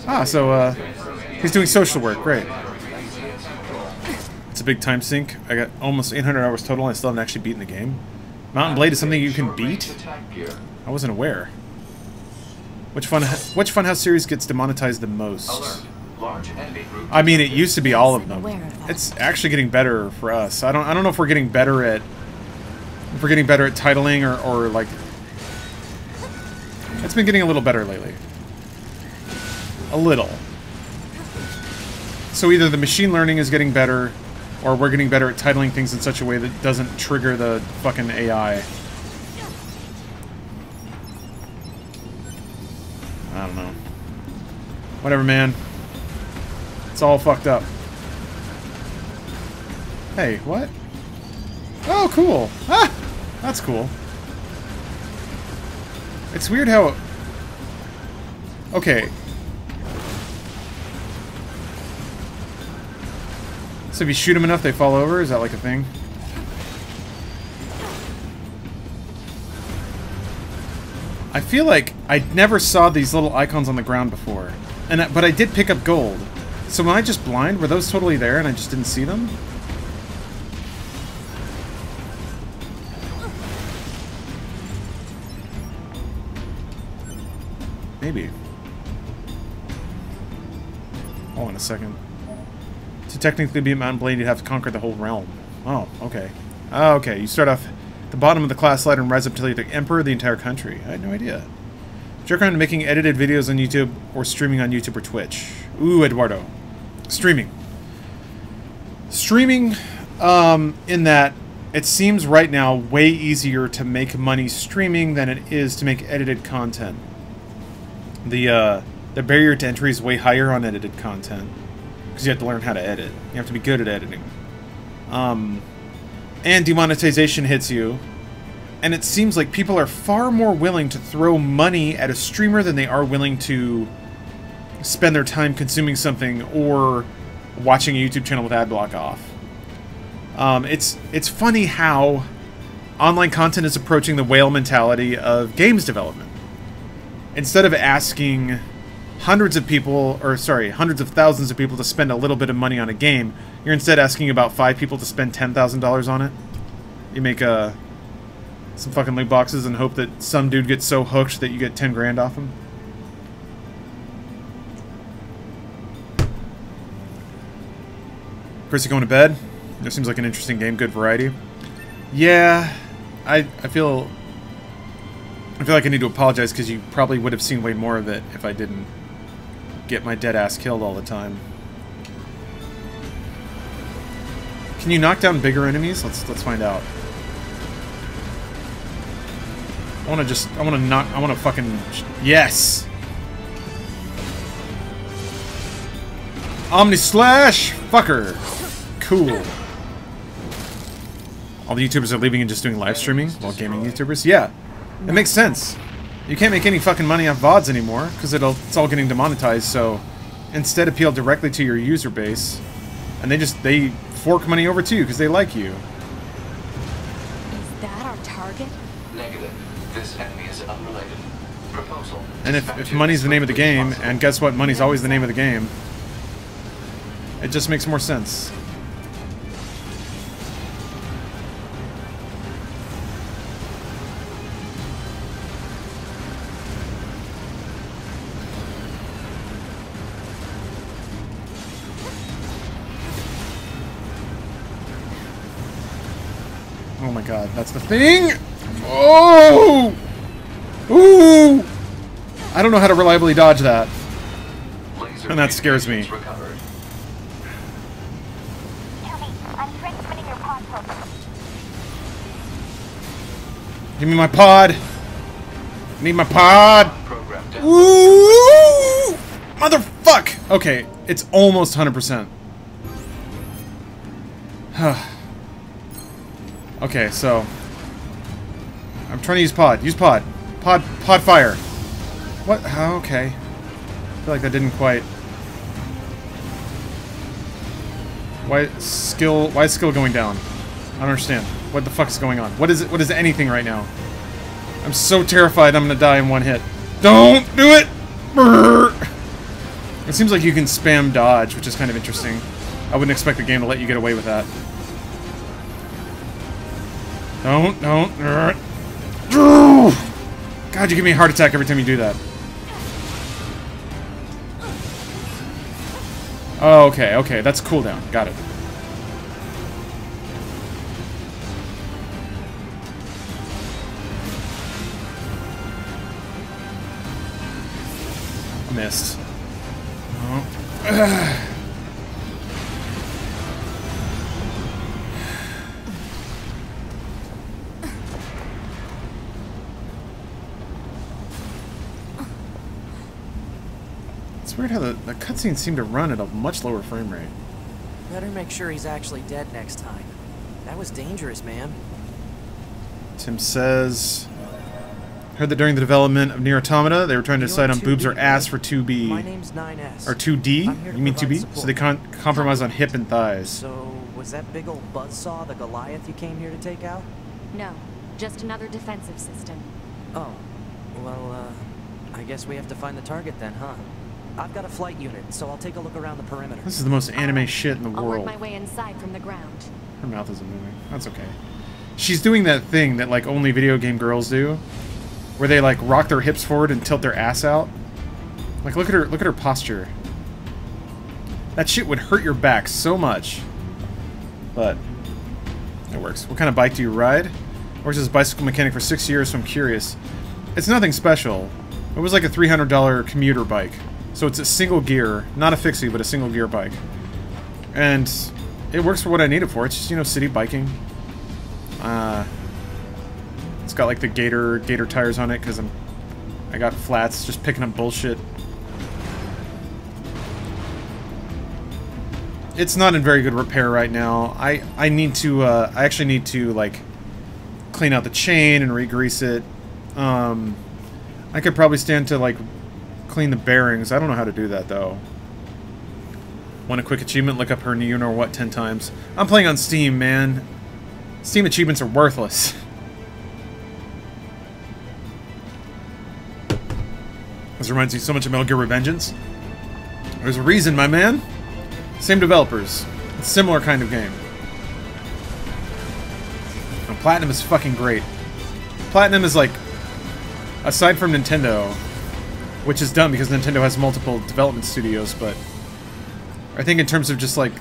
Ah, so he's doing social work. Great. It's a big time sink. I got almost 800 hours total and I still haven't actually beaten the game. Mountain Blade is something you can beat? I wasn't aware. Which Funhouse series gets demonetized the most? I mean, it used to be all of them. It's actually getting better for us. I don't know if we're getting better at titling or like. It's been getting a little better lately. A little. So either the machine learning is getting better, or we're getting better at titling things in such a way that doesn't trigger the fucking AI. I don't know. Whatever, man. It's all fucked up. Hey, what? Oh, cool. Ah! That's cool. It's weird how... Okay. So if you shoot them enough, they fall over? Is that like a thing? I feel like I never saw these little icons on the ground before. But I did pick up gold. So when I just blind, were those totally there and I just didn't see them? Maybe. Hold on a second. To technically be a Mountain Blade, you'd have to conquer the whole realm. Oh, okay. Oh, okay. You start off at the bottom of the class ladder and rise up until you're the emperor of the entire country. I had no idea. Jerk around to making edited videos on YouTube or streaming on YouTube or Twitch. Ooh, Eduardo. Streaming. Streaming, in that it seems right now way easier to make money streaming than it is to make edited content. The barrier to entry is way higher on edited content because you have to learn how to edit. You have to be good at editing. And demonetization hits you, and it seems like people are far more willing to throw money at a streamer than they are willing to spend their time consuming something or watching a YouTube channel with ad block off. It's funny how online content is approaching the whale mentality of games development. Instead of asking hundreds of thousands of people to spend a little bit of money on a game, you're instead asking about 5 people to spend $10,000 on it. You make some fucking loot boxes and hope that some dude gets so hooked that you get 10 grand off him. Chris, you going to bed? This seems like an interesting game, good variety. Yeah, I feel like I need to apologize because you probably would have seen way more of it if I didn't get my dead ass killed all the time. Can you knock down bigger enemies? Let's find out. I want to fucking... Yes! Omni Slash! Fucker! Cool. All the YouTubers are leaving and just doing live streaming while gaming YouTubers? Yeah. It makes sense. You can't make any fucking money off VODs anymore because it's all getting demonetized, so instead appeal directly to your user base and they fork money over to you because they like you. Is that our target? Negative. This enemy is unrelated. Proposal. And if money's the name of the game, and guess what? Money's always the name of the game. It just makes more sense. Oh my god, that's the thing! Oh! Ooh! I don't know how to reliably dodge that. And that scares me. Give me my pod! Need my pod! Ooh! Motherfuck! Okay, it's almost 100%. Okay, so I'm trying to use pod. Use pod. Pod fire. What? Oh, okay. I feel like that didn't quite. Why is skill going down? I don't understand. What the fuck is going on? What is it? What is anything right now? I'm so terrified I'm gonna die in one hit. Don't do it! Brrr. It seems like you can spam dodge, which is kind of interesting. I wouldn't expect the game to let you get away with that. Don't. God, you give me a heart attack every time you do that. Oh, okay, that's cooldown. Got it. I missed. Oh. It's weird how the cutscenes seem to run at a much lower frame rate. Better make sure he's actually dead next time. That was dangerous, man. Tim says... Heard that during the development of Nier Automata, they were trying to decide on boobs or ass for 2B. My name's 9S. Or 2D? You mean 2B? So they compromise on hip and thighs. So, was that big old buzzsaw the Goliath you came here to take out? No, just another defensive system. Oh, well, I guess we have to find the target then, huh? I've got a flight unit, so I'll take a look around the perimeter. This is the most anime shit in the I'll world. work my way inside from the ground. Her mouth isn't moving. That's okay. She's doing that thing that like only video game girls do, where they like rock their hips forward and tilt their ass out. Like look at her posture. That shit would hurt your back so much. But it works. What kind of bike do you ride? I worked as a bicycle mechanic for 6 years, so I'm curious. It's nothing special. It was like a $300 commuter bike. So it's a single gear, not a fixie, but a single gear bike. And it works for what I need it for. It's just, you know, city biking. It's got like the gator tires on it because I got flats, just picking up bullshit. It's not in very good repair right now. I actually need to like clean out the chain and re-grease it. I could probably stand to like clean the bearings. I don't know how to do that though. Want a quick achievement? Look up her you know what 10 times. I'm playing on Steam, man. Steam achievements are worthless. This reminds me so much of Metal Gear Revengeance. There's a reason, my man. Same developers. It's a similar kind of game. And Platinum is fucking great. Platinum is like, aside from Nintendo, which is dumb because Nintendo has multiple development studios, but I think in terms of just like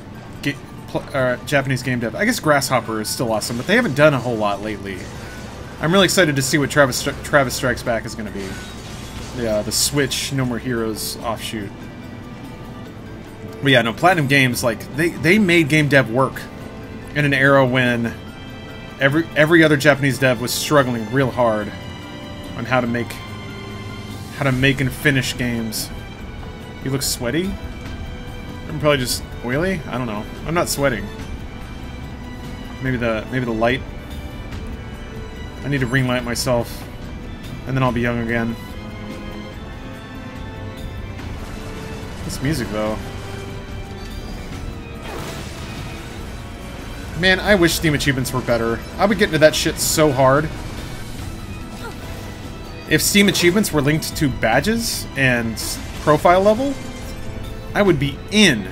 Japanese game dev, I guess Grasshopper is still awesome, but they haven't done a whole lot lately. I'm really excited to see what Travis Strikes Back is going to be. Yeah, the Switch No More Heroes offshoot. But yeah, no, Platinum Games, like, they made game dev work in an era when every other Japanese dev was struggling real hard on how to make and finish games. You look sweaty? I'm probably just oily? I don't know. I'm not sweating. Maybe the light. I need to ring light myself, and then I'll be young again. This music, though. Man, I wish Steam achievements were better. I would get into that shit so hard. If Steam achievements were linked to badges and profile level, I would be in.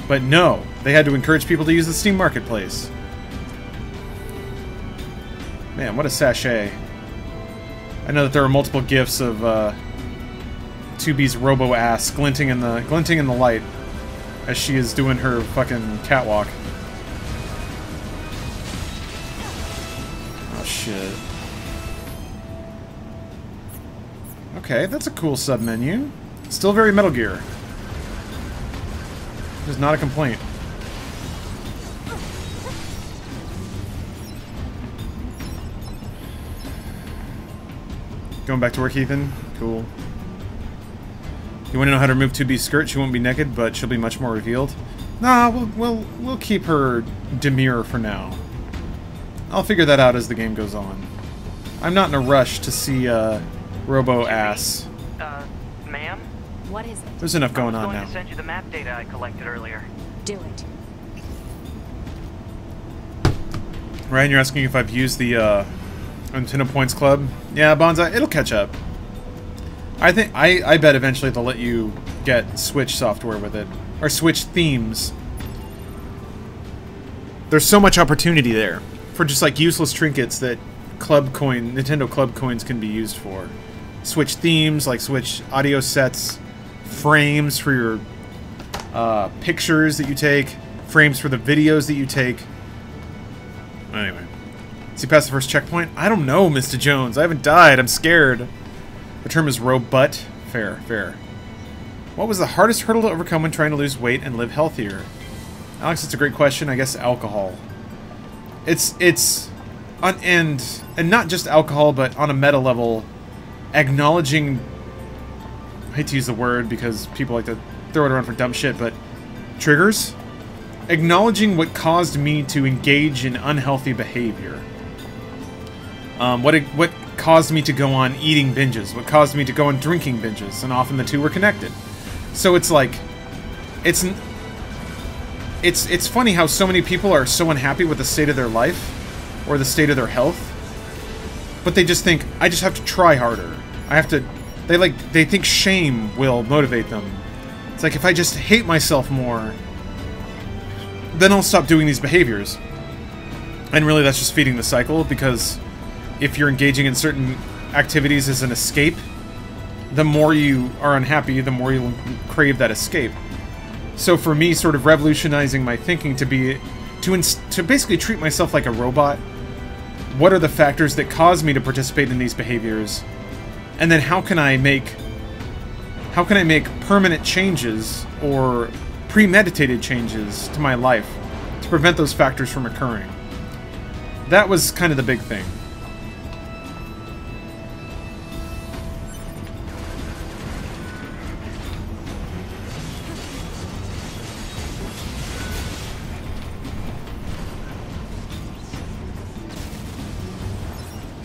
But no, they had to encourage people to use the Steam Marketplace. Man, what a sachet. I know that there are multiple gifs of 2B's robo-ass glinting in the light as she is doing her fucking catwalk. shit. Okay, that's a cool sub-menu. Still very Metal Gear. There's not a complaint. Going back to work, Ethan? Cool. You want to know how to remove 2B's skirt? She won't be naked, but she'll be much more revealed. Nah, we'll keep her demure for now. I'll figure that out as the game goes on. I'm not in a rush to see Robo-ass. Ma'am? What is it? There's enough going on now. I was going to send you the map data I collected earlier. Do it. Ryan, you're asking if I've used the Nintendo Points Club? Yeah, Bonsai, it'll catch up. I bet eventually they'll let you get Switch software with it. Or Switch themes. There's so much opportunity there for just like useless trinkets that Nintendo Club coins can be used for. Switch themes, like Switch audio sets, frames for your pictures that you take, frames for the videos that you take. Anyway. Is he past the first checkpoint? I don't know, Mr. Jones. I haven't died. I'm scared. The term is robot. Fair, fair. What was the hardest hurdle to overcome when trying to lose weight and live healthier? Alex, it's a great question. I guess alcohol. And not just alcohol, but on a meta level, acknowledging, I hate to use the word because people like to throw it around for dumb shit, but triggers? Acknowledging what caused me to engage in unhealthy behavior. What caused me to go on eating binges, what caused me to go on drinking binges, and often the two were connected. So it's like, it's funny how so many people are so unhappy with the state of their life, or the state of their health, but they just think, I just have to try harder. I have to, they think shame will motivate them. It's like, if I just hate myself more, then I'll stop doing these behaviors. And really that's just feeding the cycle, because if you're engaging in certain activities as an escape, the more you are unhappy, the more you'll crave that escape. So for me, sort of revolutionizing my thinking to basically treat myself like a robot. What are the factors that cause me to participate in these behaviors? And then how can I make permanent changes or premeditated changes to my life to prevent those factors from occurring? That was kind of the big thing.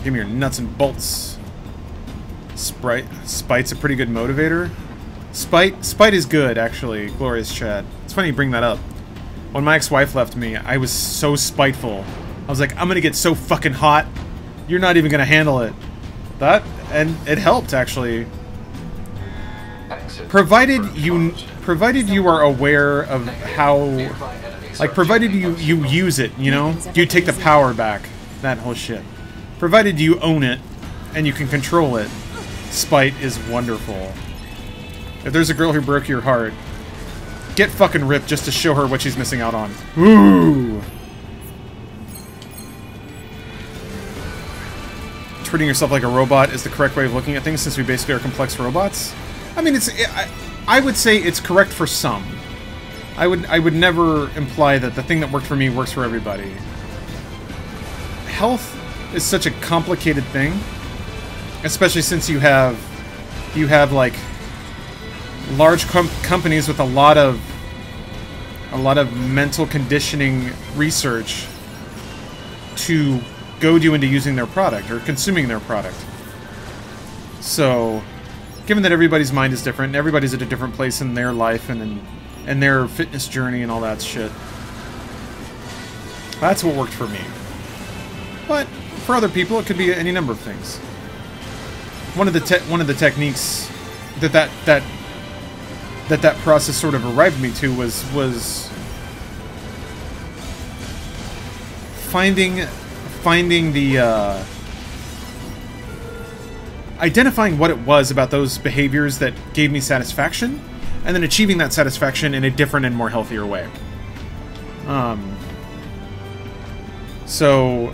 Give me your nuts and bolts. Spite's a pretty good motivator. Spite is good, actually, Glorious Chad. It's funny you bring that up. When my ex-wife left me, I was so spiteful. I was like, I'm gonna get so fucking hot, you're not even gonna handle it. And it helped, actually. Provided you are aware of how, like, provided you use it, you know? You take the power back, that whole shit. Provided you own it, and you can control it, spite is wonderful. If there's a girl who broke your heart, get fucking ripped just to show her what she's missing out on. Ooh! Treating yourself like a robot is the correct way of looking at things, since we basically are complex robots. I mean, I would say it's correct for some. I would never imply that the thing that worked for me works for everybody. Health is such a complicated thing, especially since you have like large companies with a lot of mental conditioning research to goad you into using their product or consuming their product. So, given that everybody's mind is different and everybody's at a different place in their life and in their fitness journey and all that shit, that's what worked for me. But for other people, it could be any number of things. One of the techniques that process sort of arrived me to was finding the identifying what it was about those behaviors that gave me satisfaction, and then achieving that satisfaction in a different and more healthier way. So,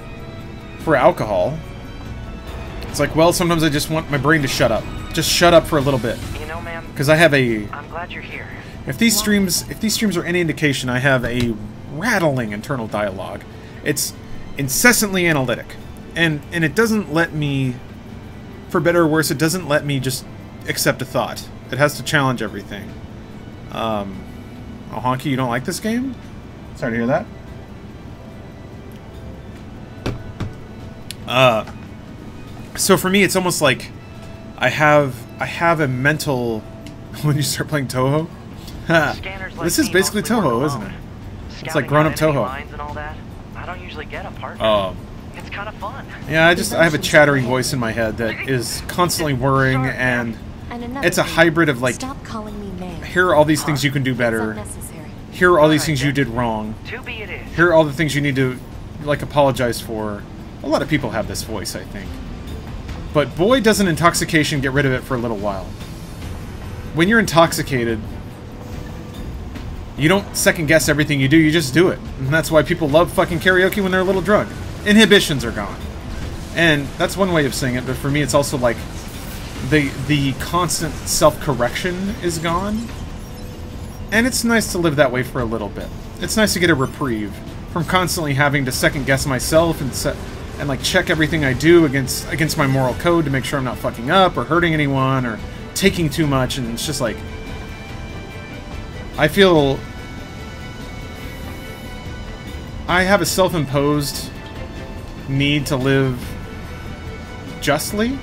for alcohol. It's like, well, sometimes I just want my brain to shut up. Just shut up for a little bit. You know, man. Because I have a... I'm glad you're here. If these streams are any indication, I have a rattling internal dialogue. It's incessantly analytic. And it doesn't let me, for better or worse, it doesn't let me just accept a thought. It has to challenge everything. Oh, Honky, you don't like this game? Sorry to hear that. So for me, it's almost like I have a mental... When you start playing Toho? This is basically Toho, isn't it? It's like grown-up Toho. I don't usually get a partner. Oh. It's kind of fun. Yeah, I have a chattering voice in my head that is constantly worrying, and it's a hybrid of like, here are all these things you can do better. Here are all these things you did wrong. Here are all the things you need to like apologize for. A lot of people have this voice, I think. But boy, doesn't intoxication get rid of it for a little while. When you're intoxicated, you don't second-guess everything you do, you just do it. And that's why people love fucking karaoke when they're a little drunk. Inhibitions are gone. And that's one way of saying it, but for me it's also like the constant self-correction is gone. And it's nice to live that way for a little bit. It's nice to get a reprieve from constantly having to second-guess myself and like check everything I do against my moral code to make sure I'm not fucking up or hurting anyone or taking too much, and it's just like I feel I have a self-imposed need to live justly,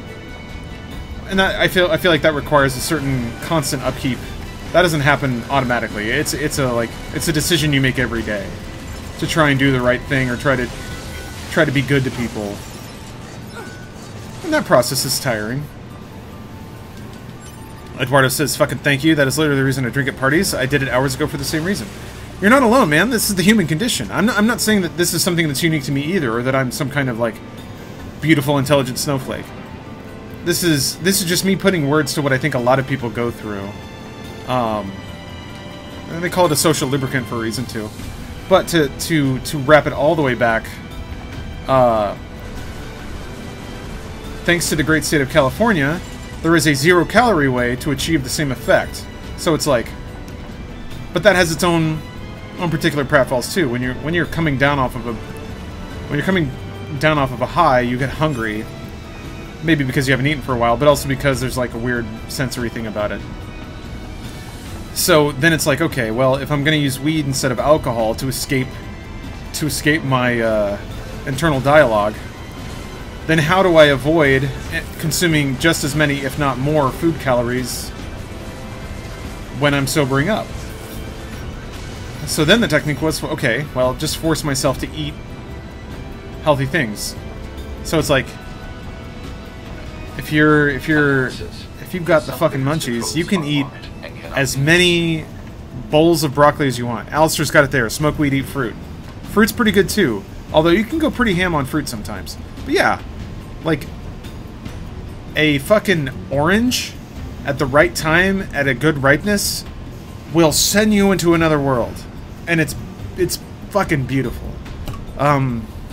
and I feel like that requires a certain constant upkeep. That doesn't happen automatically. It's a decision you make every day to try and do the right thing or try to be good to people. And that process is tiring. Eduardo says, fucking thank you. That is literally the reason I drink at parties. I did it hours ago for the same reason. You're not alone, man. This is the human condition. I'm not saying that this is something that's unique to me either, or that I'm some kind of, like, beautiful, intelligent snowflake. This is just me putting words to what I think a lot of people go through. And they call it a social lubricant for a reason, too. But to wrap it all the way back, thanks to the great state of California, there is a zero-calorie way to achieve the same effect. So it's like, but that has its own particular pratfalls too. When you're coming down off of a high, you get hungry. Maybe because you haven't eaten for a while, but also because there's like a weird sensory thing about it. So then it's like, okay, well, if I'm going to use weed instead of alcohol to escape my internal dialogue, then how do I avoid consuming just as many, if not more, food calories when I'm sobering up? So then the technique was, okay, well, just force myself to eat healthy things. So it's like, if you've got the fucking munchies, you can eat as many bowls of broccoli as you want. Alistair's got it there. Smoke weed, eat fruit. Fruit's pretty good too. Although you can go pretty ham on fruit sometimes. But yeah, like a fucking orange at the right time, at a good ripeness, will send you into another world. And it's fucking beautiful.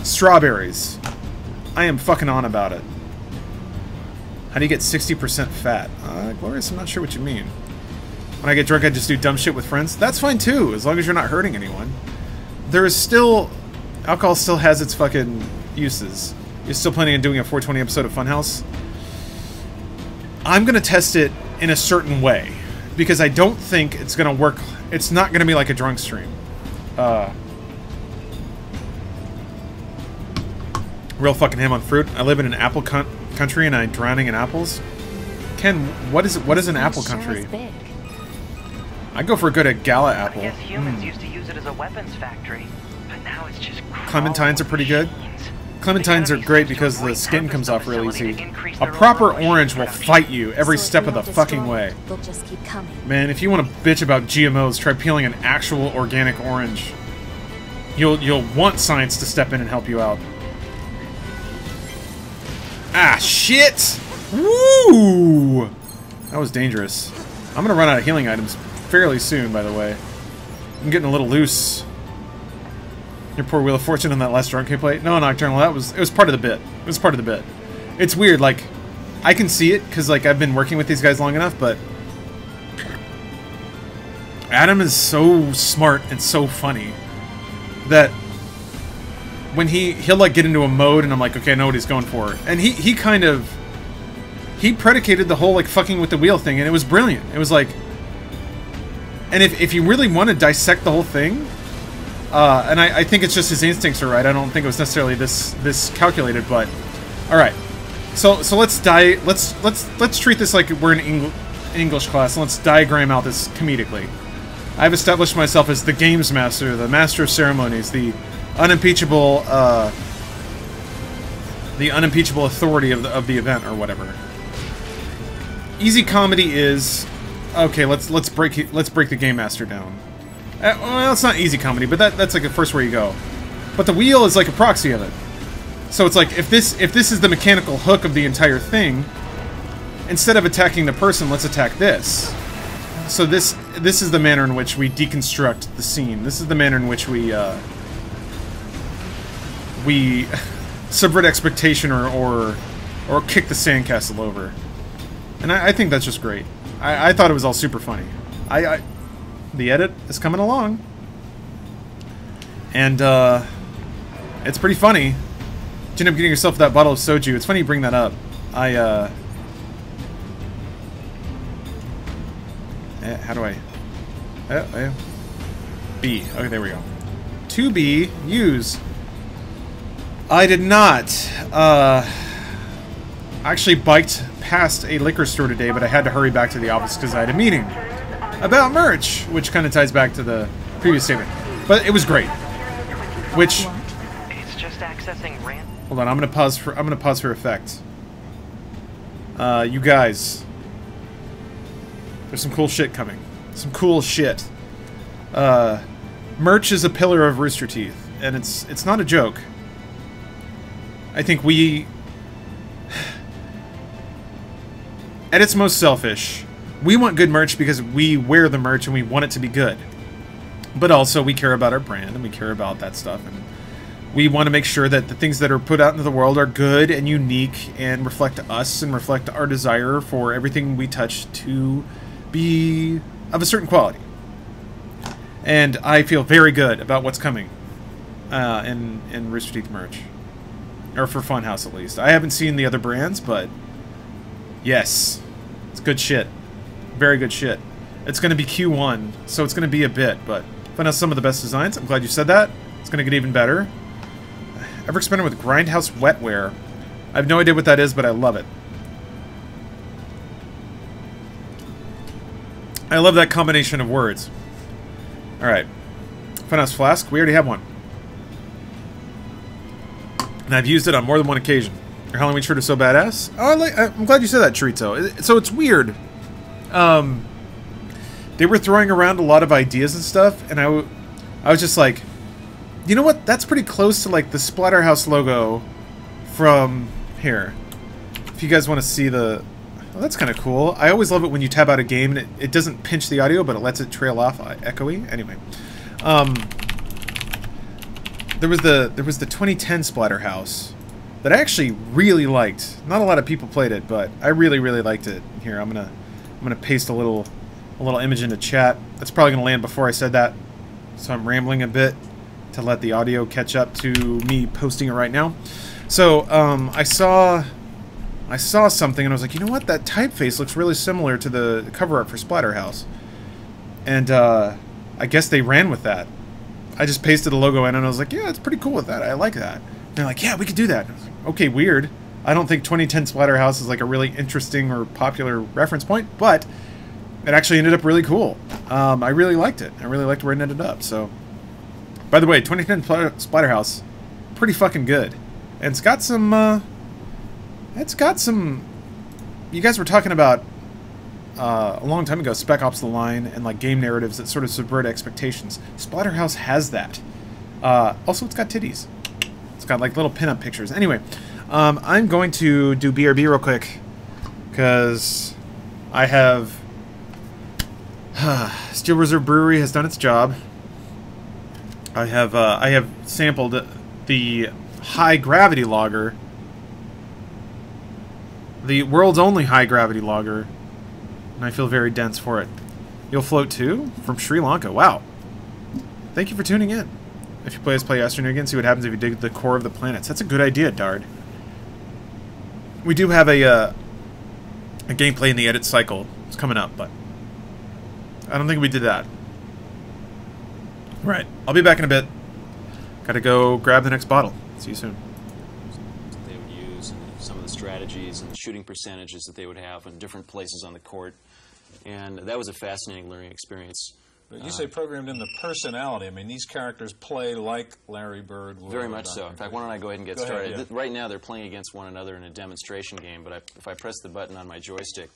Strawberries. I am fucking on about it. How do you get 60% fat? Glorious, I'm not sure what you mean. When I get drunk, I just do dumb shit with friends? That's fine too, as long as you're not hurting anyone. There is still... Alcohol still has its fucking uses. You're still planning on doing a 420 episode of Funhouse? I'm gonna test it in a certain way. Because I don't think it's gonna work... It's not gonna be like a drunk stream. Real fucking ham on fruit. I live in an apple country and I'm drowning in apples. Ken, what is an apple country? I go for a good gala apple. I guess humans used to use it as a weapons factory, but now it's just clementines are pretty good. Clementines are great because the skin comes off real easy. A proper orange will fight you every step of the fucking way. They'll just keep coming. Man, if you want to bitch about GMOs, try peeling an actual organic orange. You'll want science to step in and help you out. Ah, shit! Woo! That was dangerous. I'm gonna run out of healing items fairly soon, by the way. I'm getting a little loose. Your poor Wheel of Fortune on that last drunk play. No, Nocturnal, it was part of the bit. It was part of the bit. It's weird, like, I can see it, because, like, I've been working with these guys long enough, but Adam is so smart and so funny that when he'll, like, get into a mode, and I'm like, okay, I know what he's going for. And he kind of, he predicated the whole, like, fucking with the wheel thing, and it was brilliant. It was like, and if you really want to dissect the whole thing, and I think it's just his instincts are right. I don't think it was necessarily this calculated, but all right. So let's treat this like we're in English class, and let's diagram out this comedically. I've established myself as the games master, the master of ceremonies, the unimpeachable authority of the event or whatever. Easy comedy is okay. Let's break the game master down. Well, it's not easy comedy, but that's like the first where you go. But the wheel is like a proxy of it. So it's like if this is the mechanical hook of the entire thing, instead of attacking the person, let's attack this. So this is the manner in which we deconstruct the scene. This is the manner in which we subvert expectation or kick the sandcastle over. And I think that's just great. I thought it was all super funny. The edit is coming along. And, it's pretty funny. You end up getting yourself that bottle of soju. It's funny you bring that up. How do I... B. Okay, there we go. 2B, use. I did not. I actually biked past a liquor store today, but I had to hurry back to the office because I had a meeting about merch, which kind of ties back to the previous statement. But it was great. Which it's just accessing RAM. Hold on, I'm gonna pause for effect. You guys, there's some cool shit coming. Some cool shit. Merch is a pillar of Rooster Teeth, and it's not a joke. I think we, at its most selfish, we want good merch because we wear the merch and we want it to be good. But also we care about our brand and we care about that stuff, and we want to make sure that the things that are put out into the world are good and unique and reflect us and reflect our desire for everything we touch to be of a certain quality. And I feel very good about what's coming in Rooster Teeth merch. Or for Funhouse, at least. I haven't seen the other brands, but yes, it's good shit. Very good shit. It's going to be Q1, so it's going to be a bit, but Funhouse some of the best designs. I'm glad you said that. It's going to get even better. Ever experimented with Grindhouse Wetware? I have no idea what that is, but I love it. I love that combination of words. Alright. Funhouse Flask. We already have one. And I've used it on more than one occasion. Your Halloween shirt is so badass. Oh, I'm glad you said that, Chorizo. So it's weird. They were throwing around a lot of ideas and stuff, and I was just like, you know what? That's pretty close to like the Splatterhouse logo from here. If you guys want to see the... Oh, that's kind of cool. I always love it when you tab out a game and it doesn't pinch the audio, but it lets it trail off echoey. Anyway. There was the 2010 Splatterhouse that I actually really liked. Not a lot of people played it, but I really liked it. Here, I'm gonna paste a little image into chat. That's probably gonna land before I said that, so I'm rambling a bit to let the audio catch up to me posting it right now. So I saw something and I was like, you know what? That typeface looks really similar to the cover art for Splatterhouse, and I guess they ran with that. I just pasted the logo in and I was like, yeah, it's pretty cool with that. I like that. And they're like, yeah, we could do that. I was like, okay, weird. I don't think 2010 Splatterhouse is like a really interesting or popular reference point, but it actually ended up really cool. I really liked it. I really liked where it ended up. So, by the way, 2010 Splatterhouse, pretty fucking good. And it's got some, you guys were talking about a long time ago, Spec Ops The Line, and like game narratives that sort of subvert expectations. Splatterhouse has that. Also, it's got titties. It's got like little pinup pictures. Anyway, I'm going to do BRB real quick because I have Steel Reserve Brewery has done its job. I have sampled the high gravity logger, the world's only high gravity logger, and I feel very dense for it. You'll float too? From Sri Lanka. Wow. Thank you for tuning in. If you play as Astronauts again, see what happens if you dig the core of the planets. That's a good idea, Dard. We do have a gameplay in the edit cycle. It's coming up, but I don't think we did that. Right. I'll be back in a bit. Gotta go grab the next bottle. See you soon. They would use and some of the strategies and the shooting percentages that they would have in different places on the court. And that was a fascinating learning experience. But you say programmed in the personality. I mean, these characters play like Larry Bird would. Very much so. In fact, why don't I go ahead and get started? Ahead, yeah. Right now, they're playing against one another in a demonstration game, but if I press the button on my joystick,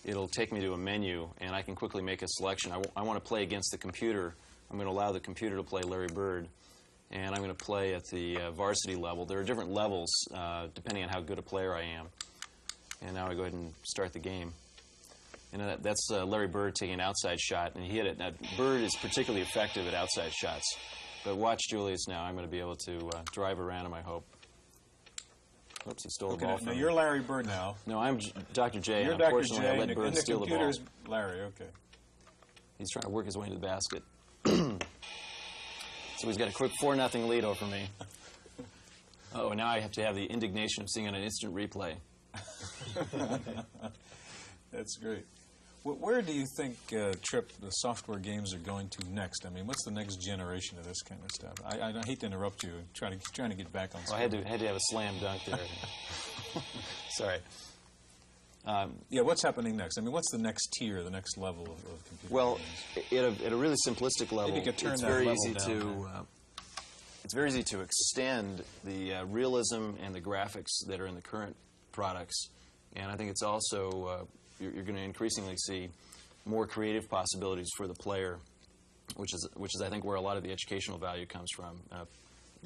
it'll take me to a menu, and I can quickly make a selection. I want to play against the computer. I'm going to allow the computer to play Larry Bird, and I'm going to play at the varsity level. There are different levels depending on how good a player I am. And now I go ahead and start the game. And that's Larry Bird taking an outside shot, and he hit it. Now, Bird is particularly effective at outside shots. But watch Julius now. I'm going to be able to drive around him, I hope. Oops, he stole the ball from me. Now, you're Larry Bird now. No, I'm Dr. J. You're Unfortunately, Dr. J, I let Bird steal the ball. computer's Larry, okay. He's trying to work his way into the basket. So he's got a quick 4-0 lead over me. Oh, and now I have to have the indignation of seeing an instant replay. That's great. Where do you think, Trip, the software games are going to next? I mean, what's the next generation of this kind of stuff? I hate to interrupt you, trying to get back on. Well, I had to have a slam dunk there. Sorry. Yeah, what's happening next? I mean, what's the next tier, the next level of computer well, games? At a really simplistic level, Maybe you could turn it's that very level easy down. it's very easy to extend the realism and the graphics that are in the current products, and I think it's also you're going to increasingly see more creative possibilities for the player, which is I think where a lot of the educational value comes from.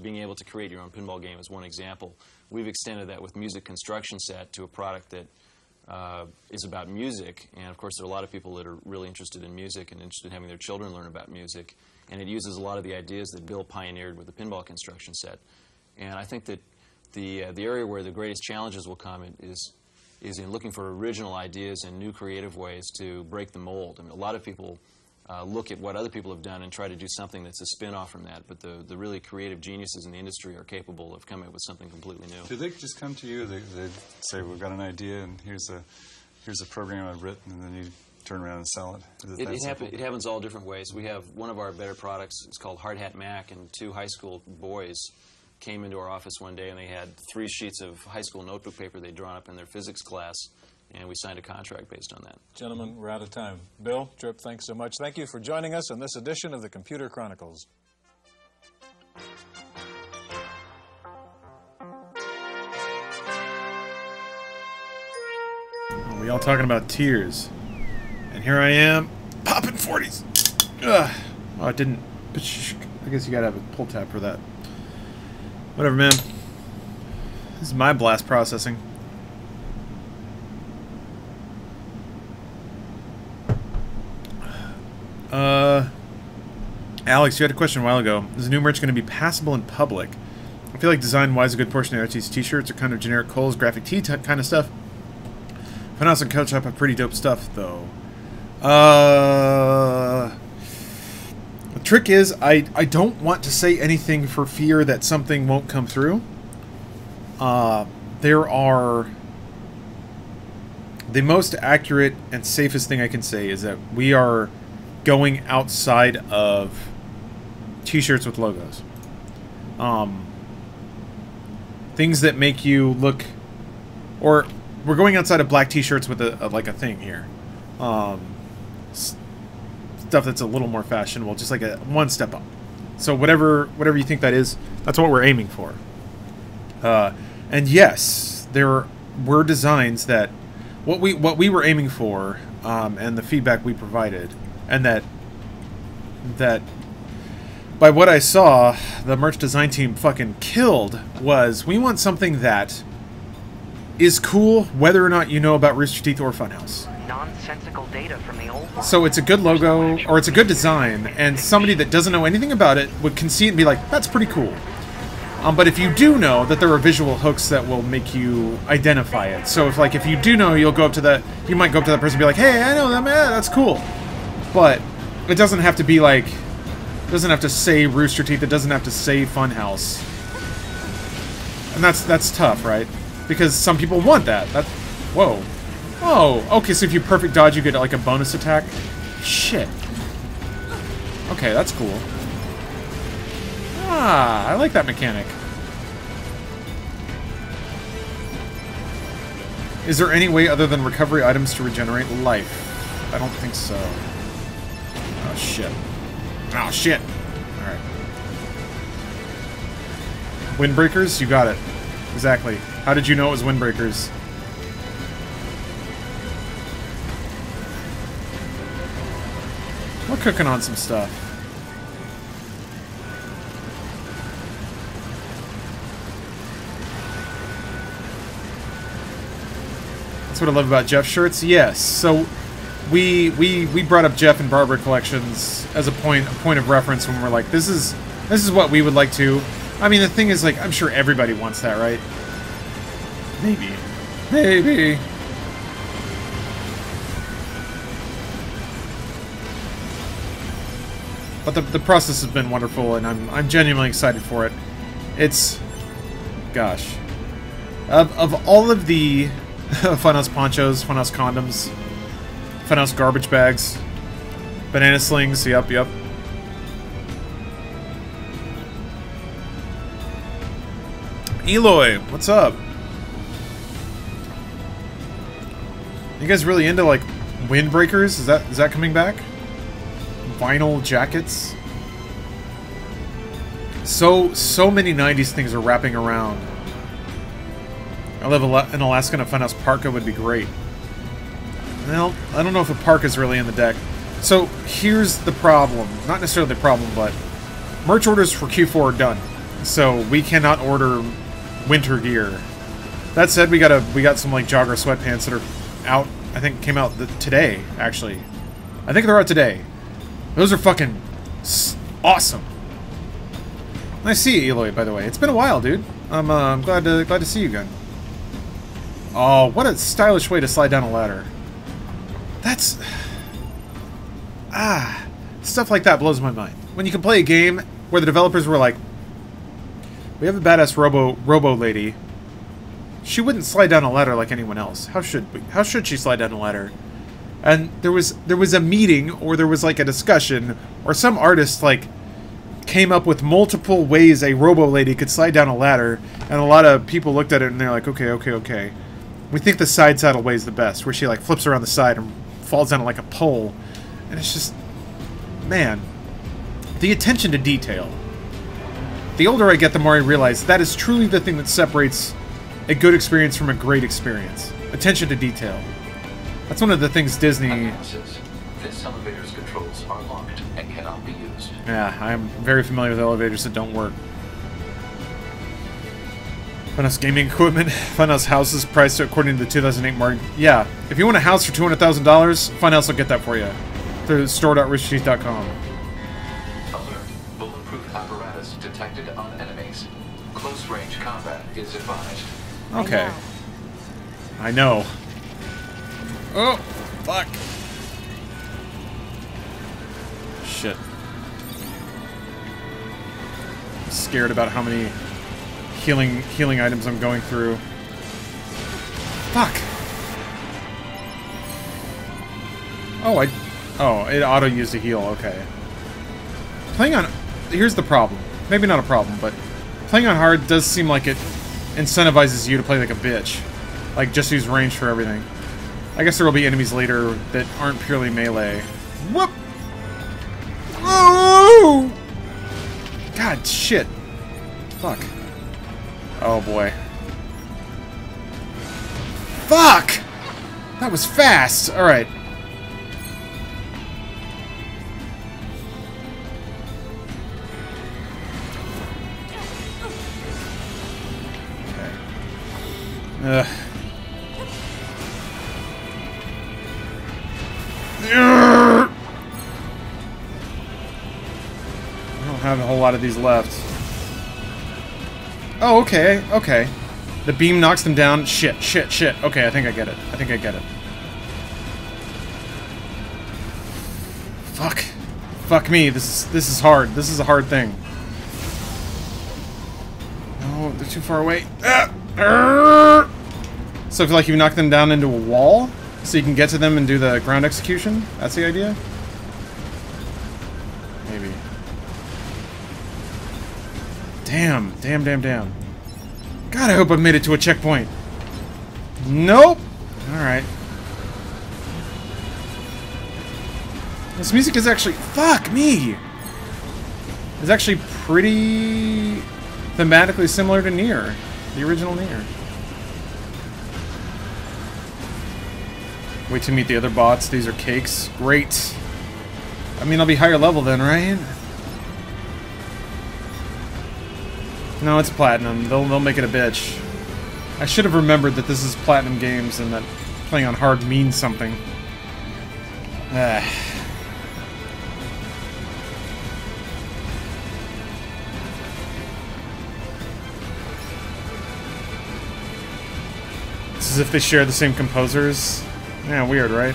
Being able to create your own pinball game is one example. We've extended that with Music Construction Set to a product that is about music, and of course there are a lot of people that are really interested in music and interested in having their children learn about music, and it uses a lot of the ideas that Bill pioneered with the pinball construction set. And I think that the area where the greatest challenges will come is in looking for original ideas and new creative ways to break the mold. I mean, a lot of people look at what other people have done and try to do something that's a spin-off from that, but the really creative geniuses in the industry are capable of coming up with something completely new. Do they just come to you, they say, we've got an idea and here's a program I've written, and then you turn around and sell it? It happens all different ways. We have one of our better products, it's called Hard Hat Mac, and 2 high school boys came into our office one day and they had 3 sheets of high school notebook paper they'd drawn up in their physics class, and we signed a contract based on that. Gentlemen, we're out of time. Bill, Trip, thanks so much. Thank you for joining us on this edition of the Computer Chronicles. We all talking about tiers, and here I am, popping 40s. Ugh. Oh, it didn't. I guess you gotta have a pull tab for that. Whatever, man. This is my blast processing. Alex, you had a question a while ago. Is the new merch going to be passable in public? I feel like design-wise, a good portion of these t-shirts are kind of generic Kohl's graphic tee kind of stuff. Funhouse and Coach Shop have pretty dope stuff, though. The trick is, I don't want to say anything for fear that something won't come through. There are... The most accurate and safest thing I can say is that we are going outside of t-shirts with logos. Things that make you look... Or, we're going outside of black t-shirts with like a thing here. Stuff that's a little more fashionable, just like a one step up. So whatever you think that is, that's what we're aiming for. And yes, there were designs that what we were aiming for, and the feedback we provided, and that by what I saw, the merch design team fucking killed, was we want something that is cool whether or not you know about Rooster Teeth or Funhouse. nonsensical data from the old one. So it's a good logo, or it's a good design, and somebody that doesn't know anything about it would can see it and be like, that's pretty cool. But if you do know that there are visual hooks that will make you identify it. So if you do know, you might go up to that person and be like, hey, I know that, man, that's cool. But it doesn't have to be like, it doesn't have to say Rooster Teeth, it doesn't have to say Funhouse. And that's tough, right? Because some people want that. Whoa. Oh, okay, so if you perfect dodge, you get like a bonus attack? Shit. Okay, that's cool. Ah, I like that mechanic. Is there any way other than recovery items to regenerate life? I don't think so. Oh, shit. Oh, shit. Alright. Windbreakers? You got it. Exactly. How did you know it was Windbreakers? We're cooking on some stuff. That's what I love about Jeff shirts. Yes. So we brought up Jeff and Barbara collections as a point of reference when we're like, this is what we would like to. I mean, the thing is, like, I'm sure everybody wants that, right? Maybe. Maybe. But the process has been wonderful, and I'm genuinely excited for it. It's, gosh, of all of the Funhouse ponchos, Funhouse condoms, Funhouse garbage bags, banana slings, yep. Eloy, what's up? You guys really into like windbreakers? Is that coming back? Vinyl jackets. So many 90s things are wrapping around. I live in Alaska, and a Funhouse parka would be great. Well, I don't know if a parka's really in the deck. So here's the problem. Not necessarily the problem, but merch orders for Q4 are done. So we cannot order winter gear. That said, we got some like jogger sweatpants that are out. I think came out today, actually. I think they're out today. Those are fucking awesome. Nice to see you, Eloy, by the way. It's been a while, dude. I'm glad to see you again. Oh, what a stylish way to slide down a ladder. That's... stuff like that blows my mind. When you can play a game where the developers were like, we have a badass robo lady. She wouldn't slide down a ladder like anyone else. How should she slide down a ladder? And there was a meeting, or there was like a discussion, or some artist like came up with multiple ways a robo lady could slide down a ladder, and a lot of people looked at it and they're like, okay. We think the side saddle way is the best, where she like flips around the side and falls down like a pole. And it's just, man, the attention to detail. The older I get, the more I realize that is truly the thing that separates a good experience from a great experience. Attention to detail. That's one of the things Disney... This elevator's controls are locked and cannot be used. Yeah, I'm very familiar with elevators that don't work. Funhouse gaming equipment. Funhouse houses priced according to the 2008 market. Yeah, if you want a house for $200,000, Funhouse will get that for you. Through store.roosterteeth.com. Alert. Bulletproof apparatus detected on enemies. Close range combat is advised. Okay. I know. Oh, fuck. Shit. I'm scared about how many healing items I'm going through. Fuck. Oh, it auto used a heal. Okay. Playing on... Here's the problem. Maybe not a problem, but playing on hard does seem like it incentivizes you to play like a bitch. Like, just use range for everything. I guess there will be enemies later that aren't purely melee. Whoop! Oh! God, shit. Fuck. Oh, boy. Fuck! That was fast! Alright. Okay. have a whole lot of these left. Oh, okay, okay. The beam knocks them down. Shit, shit, shit. Okay, I think I get it. I think I get it. Fuck. Fuck me. This is hard. This is a hard thing. No, they're too far away. So I feel like you knock them down into a wall, so you can get to them and do the ground execution? That's the idea? Maybe. Damn, damn, damn, damn. God, I hope I made it to a checkpoint. Nope. Alright. This music is actually... Fuck me! It's actually pretty thematically similar to Nier. The original Nier. Wait to meet the other bots. These are cakes. Great. I mean, I'll be higher level then, right? No, it's Platinum. They'll make it a bitch. I should have remembered that this is Platinum Games and that playing on hard means something. It's as if they share the same composers. Yeah, weird, right?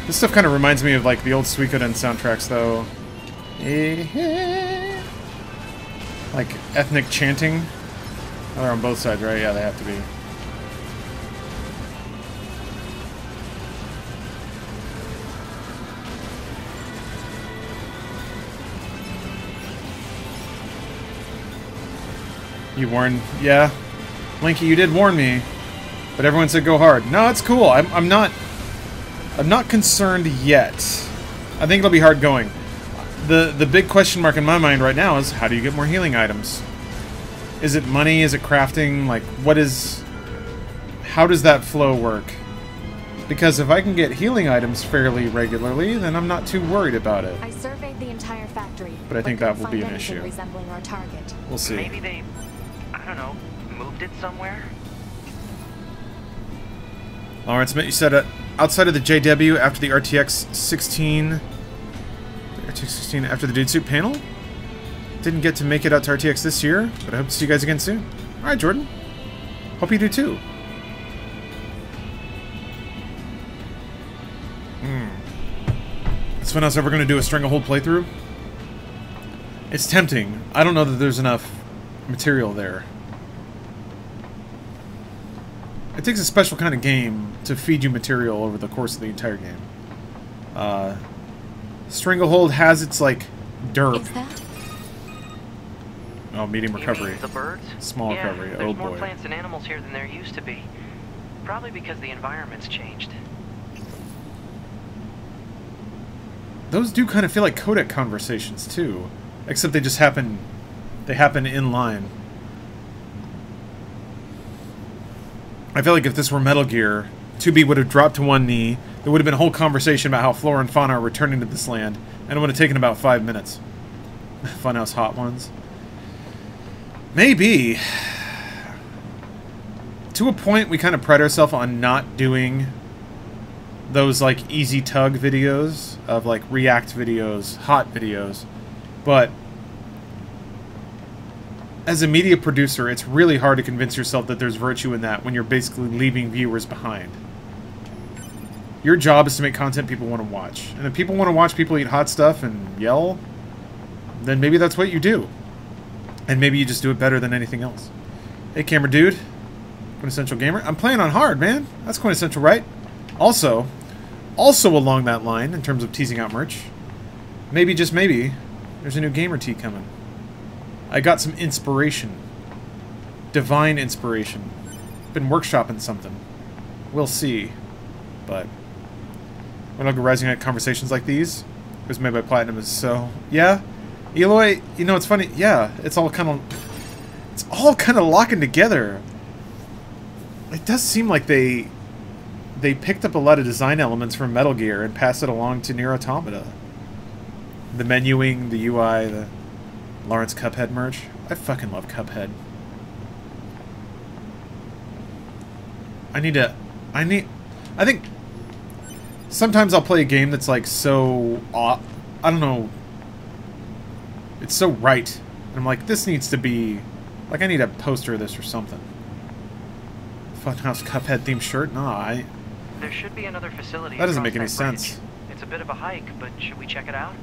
This stuff kind of reminds me of like the old Suikoden soundtracks, though. Like ethnic chanting. Oh, they're on both sides, right? Yeah, they have to be. You warned, yeah. Linky, you did warn me, but everyone said go hard. No, it's cool. I'm not concerned yet. I think it'll be hard going. The big question mark in my mind right now is how do you get more healing items? Is it money? Is it crafting? Like, what is... How does that flow work? Because if I can get healing items fairly regularly, then I'm not too worried about it. I surveyed the entire factory, but I think that will be an issue. Resembling our target. We'll see. Maybe they, I don't know, moved it somewhere? Lawrence, you said outside of the JW after the RTX 16... RTX 16 after the Dude Suit panel? Didn't get to make it out to RTX this year, but I hope to see you guys again soon. Alright, Jordan. Hope you do too. Is Funhouse ever going to do a Stranglehold playthrough? It's tempting. I don't know that there's enough material there. It takes a special kind of game to feed you material over the course of the entire game. Stranglehold has its, like, derp. Oh, medium recovery. The birds? Small recovery. There's Oh more boy. plants and animals here than there used to be. Probably because the environment's changed. Those do kind of feel like codec conversations too, except they just happen. They happen in line. I feel like if this were Metal Gear, 2B would have dropped to one knee. There would have been a whole conversation about how flora and fauna are returning to this land, and it would have taken about 5 minutes. Funhouse Hot Ones. Maybe. To a point, we kind of pride ourselves on not doing those, like, easy tug videos of, like, react videos, hot videos. But as a media producer, it's really hard to convince yourself that there's virtue in that when you're basically leaving viewers behind. Your job is to make content people want to watch. And if people want to watch people eat hot stuff and yell, then maybe that's what you do. And maybe you just do it better than anything else. Hey, camera dude. Quintessential Gamer. I'm playing on hard, man. That's quintessential, right? Also along that line, in terms of teasing out merch, maybe, just maybe, there's a new gamer tee coming. I got some inspiration. Divine inspiration. Been workshopping something. We'll see. But when I go rising at conversations like these, it was made by Platinum is so... Yeah? Eloy, you know, it's funny. Yeah, it's all kind of locking together. It does seem like they picked up a lot of design elements from Metal Gear and passed it along to Nier Automata. The menuing, the UI, the Lawrence Cuphead merch. I fucking love Cuphead. I think sometimes I'll play a game that's like so, I don't know, it's so right. And I'm like, this needs to be, like I need a poster of this or something. Funhouse Cuphead themed shirt? Nah, There should be another facility. that doesn't across make any that bridge. sense. It's a bit of a hike, but should we check it out?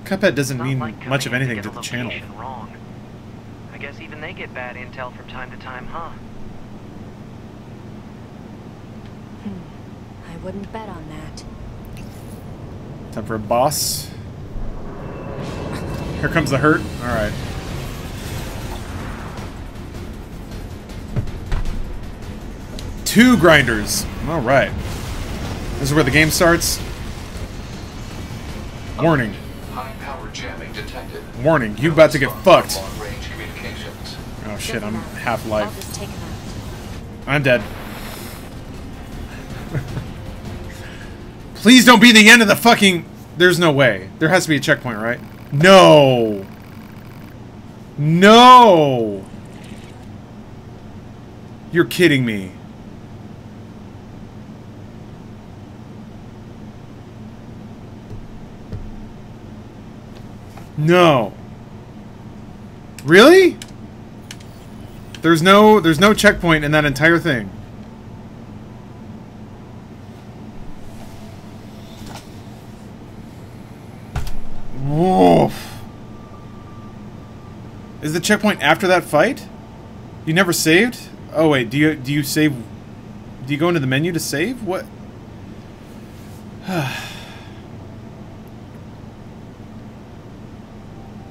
Cuphead doesn't It's not mean like much of Command anything get to a the channel. location wrong. I guess even they get bad intel from time to time, huh? I wouldn't bet on that. Time for a boss. Here comes the hurt. Alright. Two grinders. Alright. This is where the game starts. Warning. High power jamming detected. Warning, you about to get fucked. Long range communications. Oh shit, I'm half-life. I'll just take him out. I'm dead. Please don't be the end of the fucking... There's no way. There has to be a checkpoint, right? No! No! You're kidding me. No. Really? There's no checkpoint in that entire thing. Woof. Is the checkpoint after that fight? You never saved? Oh wait, do you save? Do you go into the menu to save? What?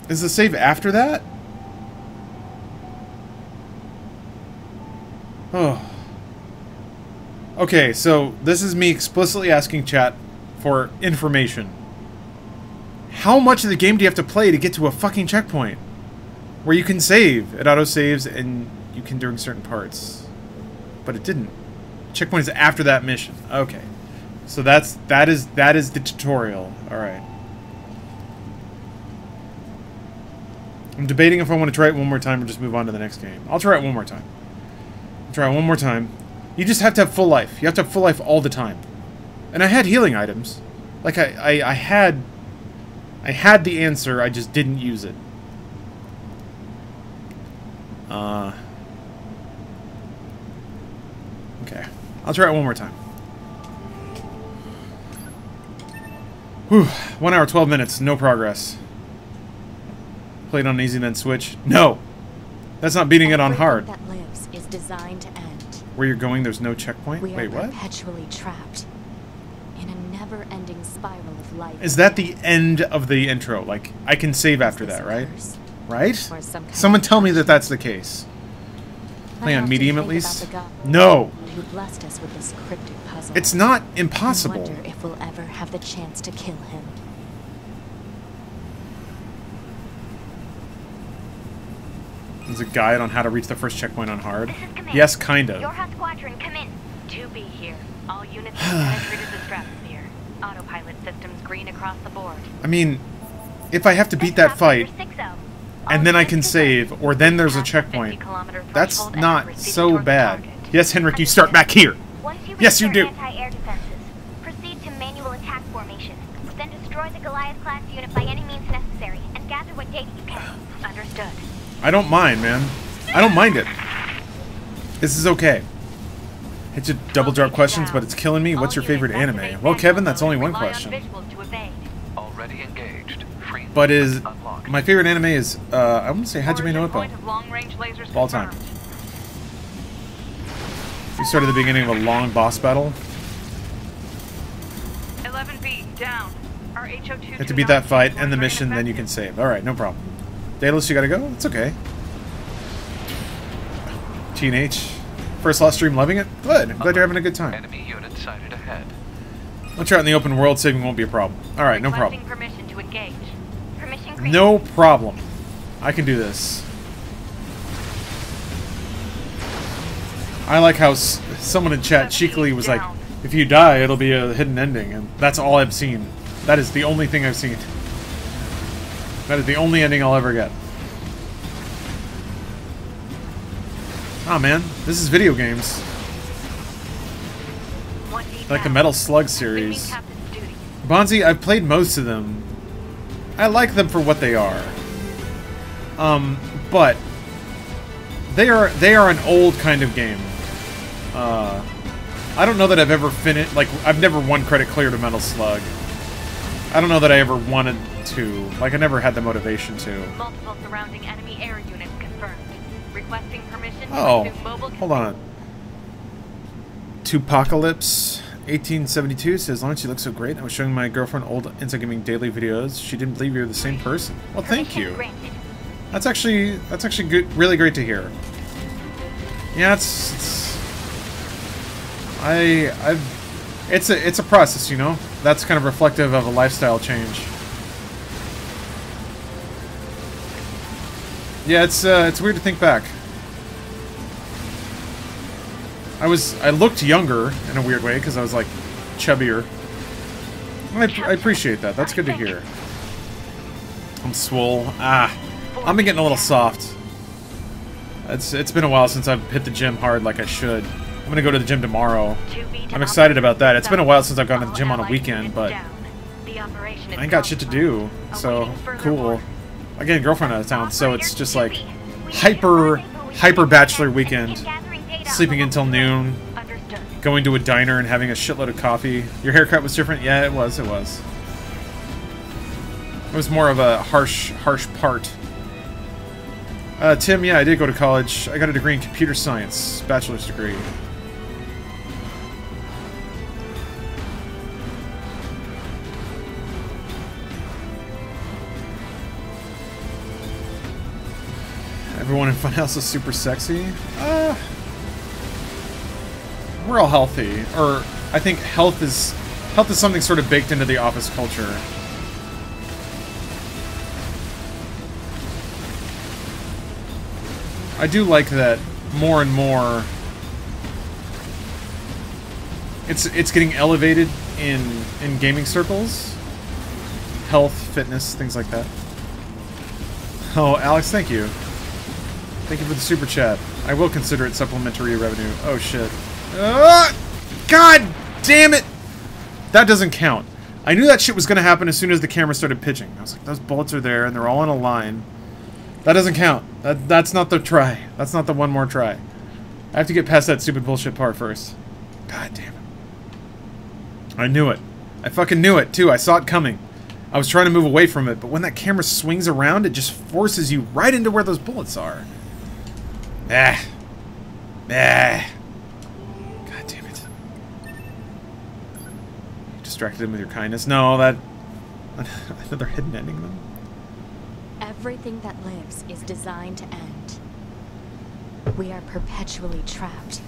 Is the save after that? Oh. Okay, so this is me explicitly asking chat for information. How much of the game do you have to play to get to a fucking checkpoint? Where you can save. It auto-saves and you can during certain parts. But it didn't. Checkpoint is after that mission. Okay. So that is the tutorial. Alright. I'm debating if I want to try it one more time or just move on to the next game. I'll try it one more time. Try it one more time. You just have to have full life. You have to have full life all the time. And I had healing items. Like I had the answer, I just didn't use it. Okay. I'll try it one more time. Whew. 1 hour, 12 minutes, no progress. Played on easy then switch. No! That's not beating it on hard. That lives is designed to end. Where you're going, there's no checkpoint? We Wait, are what? perpetually trapped in a never-ending spiral of life. Is that the end of the intro? Like, I can save after that, right? Right? Someone tell me that that's the case. Play on medium at least? No! Who blessed us with this cryptic puzzle. It's not impossible. I wonder if we'll ever have the chance to kill him. There's a guide on how to reach the first checkpoint on hard. Yes, kind of. Your hot squadron, come in. To be here. All units have penetrated the stratosphere. Autopilot systems green across the board. I mean, if I have to beat that fight, and then I can save, or then there's a checkpoint, that's not so bad. Yes, Henrik, you start back here. Yes, you do. Anti-air defenses. Proceed to manual attack formation. Then destroy the Goliath-class unit by any means necessary, and gather what data you can. Understood. I don't mind, man. I don't mind it. This is okay. Hit you double drop questions, but it's killing me. What's your favorite anime? Well, Kevin, that's only one question. Already engaged. Free But is my favorite anime is I want to say Hajime no Ippo. Of all time. We started at the beginning of a long boss battle. 11B down. Our HO2 You have to beat that fight and the mission, then you can save. Alright, no problem. Daedalus, you gotta go? It's okay. Teenage. First lost stream, loving it? Good. I'm glad you're having a good time. Enemy unit sighted ahead. Once you're out in the open world, saving won't be a problem. Alright, no problem. Permission to engage. Permission No problem. I can do this. I like how someone in chat cheekily was like, if you die, it'll be a hidden ending, and that's all I've seen. That is the only thing I've seen. That is the only ending I'll ever get. Ah, man, this is video games. Like the Metal Slug series. Bonzi, I've played most of them. I like them for what they are. But they are an old kind of game. I don't know that I've ever finished, like, I've never won credit clear to Metal Slug. I don't know that I ever wanted to. Like, I never had the motivation to. Multiple surrounding enemy air units confirmed. Requesting permission to Oh, resume mobile hold on. Tupacalypse 1872 says, Lawrence, you look so great. I was showing my girlfriend old Inside Gaming daily videos. She didn't believe you were the same person. Well, thank you. That's actually good, really great to hear. Yeah, it's a process, you know. That's kind of reflective of a lifestyle change. Yeah, it's weird to think back. I looked younger in a weird way because I was like chubbier. I appreciate that. That's good to hear. I'm swole. I'm getting a little soft. It's been a while since I've hit the gym hard like I should. I'm gonna go to the gym tomorrow. I'm excited about that. It's been a while since I've gone to the gym on a weekend, but I ain't got shit to do, so cool. Again, girlfriend out of town, so it's just like hyper bachelor weekend. Sleeping until noon, going to a diner and having a shitload of coffee. Your haircut was different? Yeah, it was. It was more of a harsh part. Tim, yeah, I did go to college. I got a degree in computer science, bachelor's degree. Everyone in Funhouse is super sexy. We're all healthy, or I think health is something sort of baked into the office culture. I do like that more and more. It's getting elevated in gaming circles. Health, fitness, things like that. Oh, Alex, thank you. Thank you for the super chat. I will consider it supplementary revenue. Oh shit. God damn it! That doesn't count. I knew that shit was gonna happen as soon as the camera started pitching. I was like, those bullets are there and they're all in a line. That doesn't count. That's not the try. That's not the one more try. I have to get past that stupid bullshit part first. God damn it. I knew it. I fucking knew it too. I saw it coming. I was trying to move away from it, but when that camera swings around, it just forces you right into where those bullets are. God damn it. You distracted him with your kindness. No, that... Another hidden ending, though. Everything that lives is designed to end. We are perpetually trapped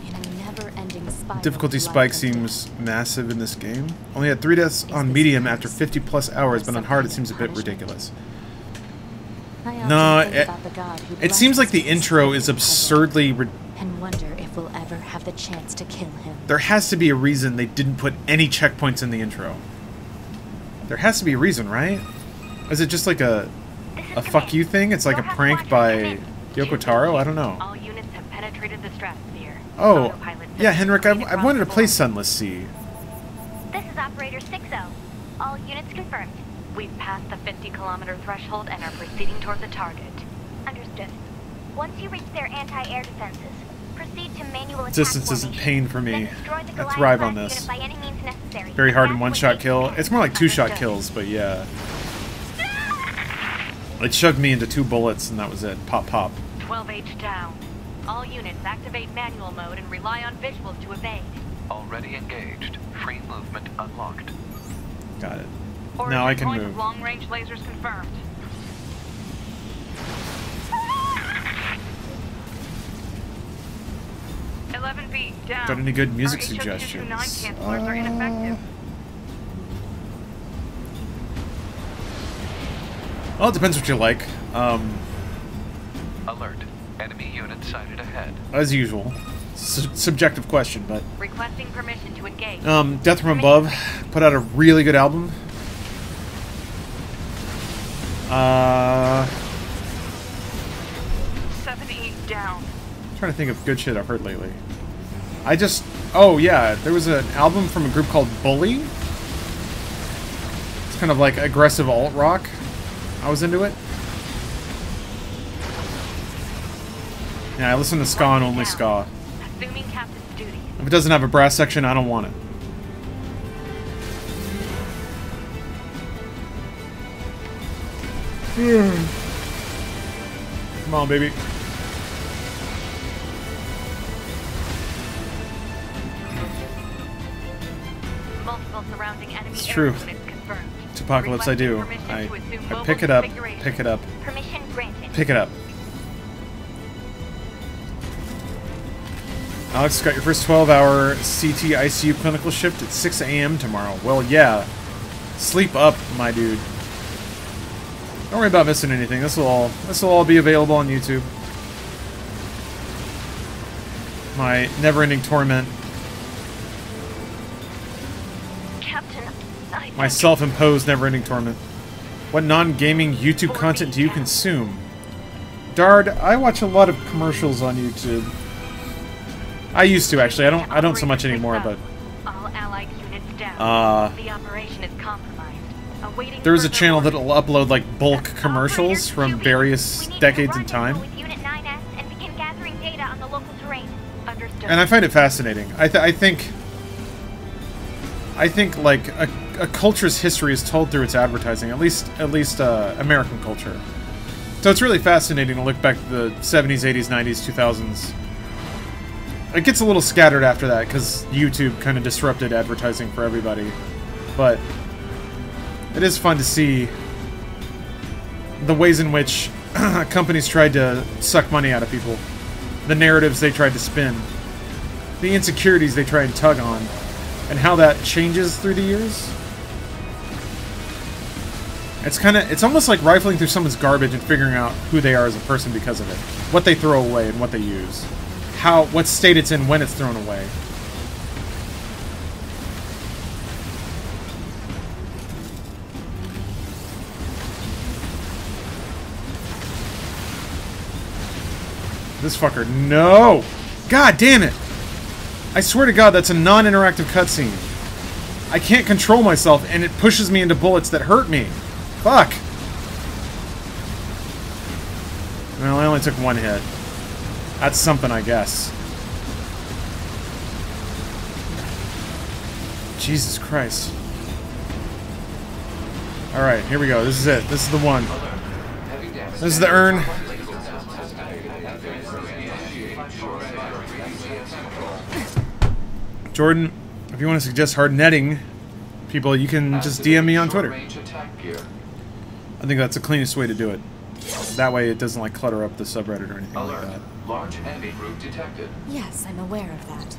in a never-ending spiral. Difficulty spike seems massive in this game. Only had 3 deaths on medium after 50+ hours, but on hard it seems a bit ridiculous. No, it seems like the intro is absurdly and wonder if we'll ever have the chance to kill him. There has to be a reason they didn't put any checkpoints in the intro. There has to be a reason, right? Is it just like a fuck you thing? It's like a prank by Yoko Taro? I don't know. All units have penetrated the stratosphere. Oh, yeah, Henrik, I wanted to play Sunless Sea. This is Operator 6-0. All units confirmed. We've passed the 50-kilometer threshold and are proceeding toward the target. Understood. Once you reach their anti-air defenses, proceed to manual attack Distance isn't pain for me. formation. I thrive on this. By any means necessary. Very hard in one-shot kill. It's more like 2-shot kills, but yeah. It shoved me into 2 bullets and that was it. Pop, pop. 12H down. All units activate manual mode and rely on visuals to evade. Already engaged. Free movement unlocked. Got it. Now I can point move. Of long-range lasers confirmed. down. Got any good music Our suggestions? cancelers are ineffective. Well, it depends what you like. Alert. Enemy unit sighted ahead. As usual. Subjective question, but... Requesting permission to engage. Death from Above put out a really good album. 7E down. I'm trying to think of good shit I've heard lately. Oh yeah, there was an album from a group called Bully. It's kind of like aggressive alt rock. I was into it. Yeah, I listen to ska and only ska. Assuming captain's duty. If it doesn't have a brass section, I don't want it. Come on, baby. Multiple surrounding enemy It's true. Apocalypse, I do. I pick it up, pick it up, Permission granted. pick it up. Alex, got your first 12-hour CT ICU clinical shift at 6 a.m. tomorrow. Well, yeah. Sleep up, my dude. Don't worry about missing anything. This will all be available on YouTube. My never-ending torment. My self-imposed never-ending torment. What non-gaming YouTube content do you consume? Dard, I watch a lot of commercials on YouTube. I used to, actually. I don't so much anymore, but All allied units down. The operation is compromised. Awaiting there's a further channel orders. that'll upload like bulk commercials from various decades in time. With Unit 9S and begin gathering data on the local terrain. Understood. And I find it fascinating. I think like a culture's history is told through its advertising, at least American culture. So it's really fascinating to look back to the 70s, 80s, 90s, 2000s. It gets a little scattered after that because YouTube kind of disrupted advertising for everybody. But it is fun to see the ways in which companies tried to suck money out of people, the narratives they tried to spin, the insecurities they try and tug on, and how that changes through the years. It's almost like rifling through someone's garbage and figuring out who they are as a person because of it. What they throw away and what they use. What state it's in when it's thrown away. This fucker, no! God damn it! I swear to God, that's a non-interactive cutscene. I can't control myself, and it pushes me into bullets that hurt me. Fuck! Well, I only took one hit. That's something, I guess. Jesus Christ. Alright, here we go. This is it. This is the one. This is the urn. Jordan, if you want to suggest hard netting people, you can just DM me on Twitter. I think that's the cleanest way to do it. That way it doesn't like clutter up the subreddit or anything like that. Large enemy group detected. Yes, I'm aware of that.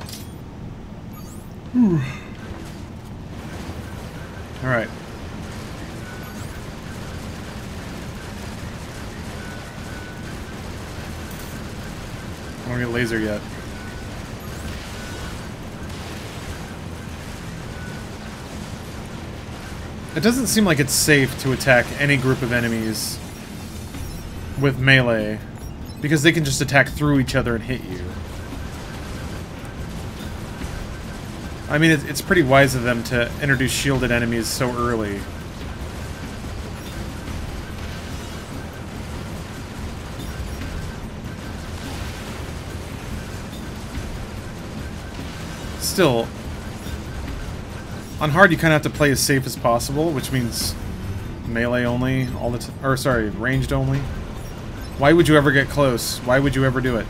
Alright. I don't get laser yet. It doesn't seem like it's safe to attack any group of enemies with melee, because they can just attack through each other and hit you. I mean, it's pretty wise of them to introduce shielded enemies so early. Still, on hard you kind of have to play as safe as possible, which means melee only all the time, or sorry, ranged only. Why would you ever get close? Why would you ever do it?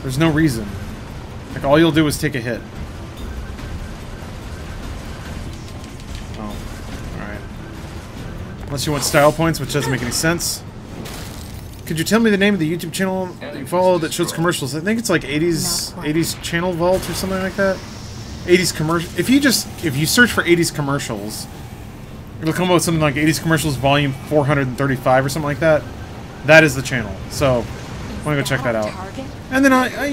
There's no reason. Like, all you'll do is take a hit. Oh, alright. Unless you want style points, which doesn't make any sense. Could you tell me the name of the YouTube channel that you follow that shows commercials? I think it's like 80s Channel Vault or something like that. 80s commercial. If you search for 80s commercials, it'll come up with something like 80s commercials volume 435 or something like that. That is the channel. So, I want to go check that out. And then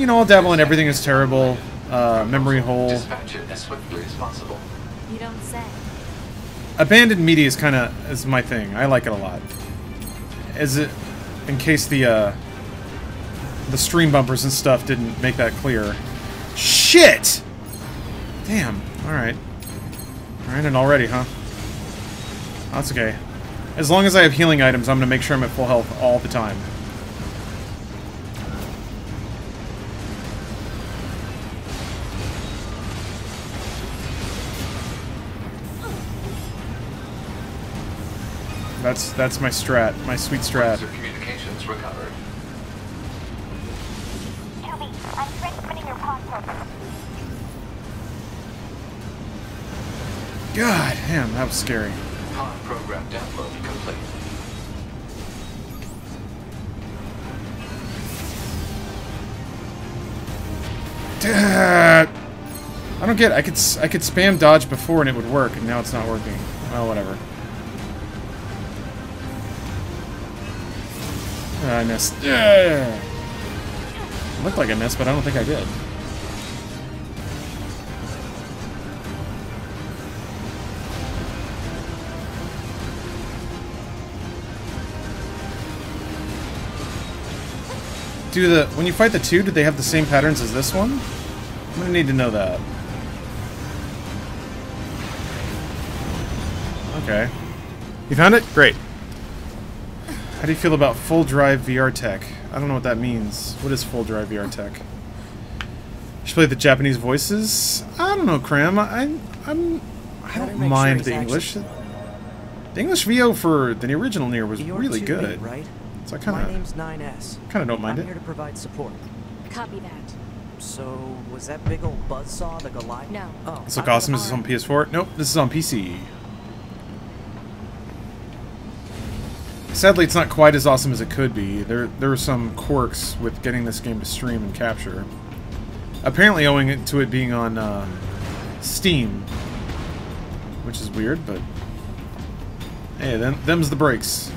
I'll dabble in Everything Is Terrible, Memory Hole. Dispatch it as swiftly as possible. You don't say. Abandoned media is my thing. I like it a lot. in case the stream bumpers and stuff didn't make that clear. Shit! Damn. Alright. Alright, and already, huh? That's okay. As long as I have healing items, I'm gonna make sure I'm at full health all the time. That's my strat, my sweet strat. Communications recovered. I'm transmitting your pod program. God damn, that was scary. Pod program download complete. I don't get it. I could spam dodge before and it would work, and now it's not working. Well, whatever. I missed. Looked like I missed, but I don't think I did. When you fight the two, do they have the same patterns as this one? I'm gonna need to know that. Okay. You found it? Great. How do you feel about full drive VR tech? I don't know what that means. What is full drive VR tech? You should play the Japanese voices? I don't know, Cram. I don't mind the English. The English VO for the original Nier was really good. Right? So I My name's 9S. Kind of don't mind I'm it. here to provide support. Copy that. So, was that big old buzzsaw the Goliath? No. Oh, This look awesome. Is this on PS4? Nope, this is on PC. Sadly, it's not quite as awesome as it could be. There are some quirks with getting this game to stream and capture. Apparently owing it to it being on Steam. Which is weird, but... Hey, them's the breaks.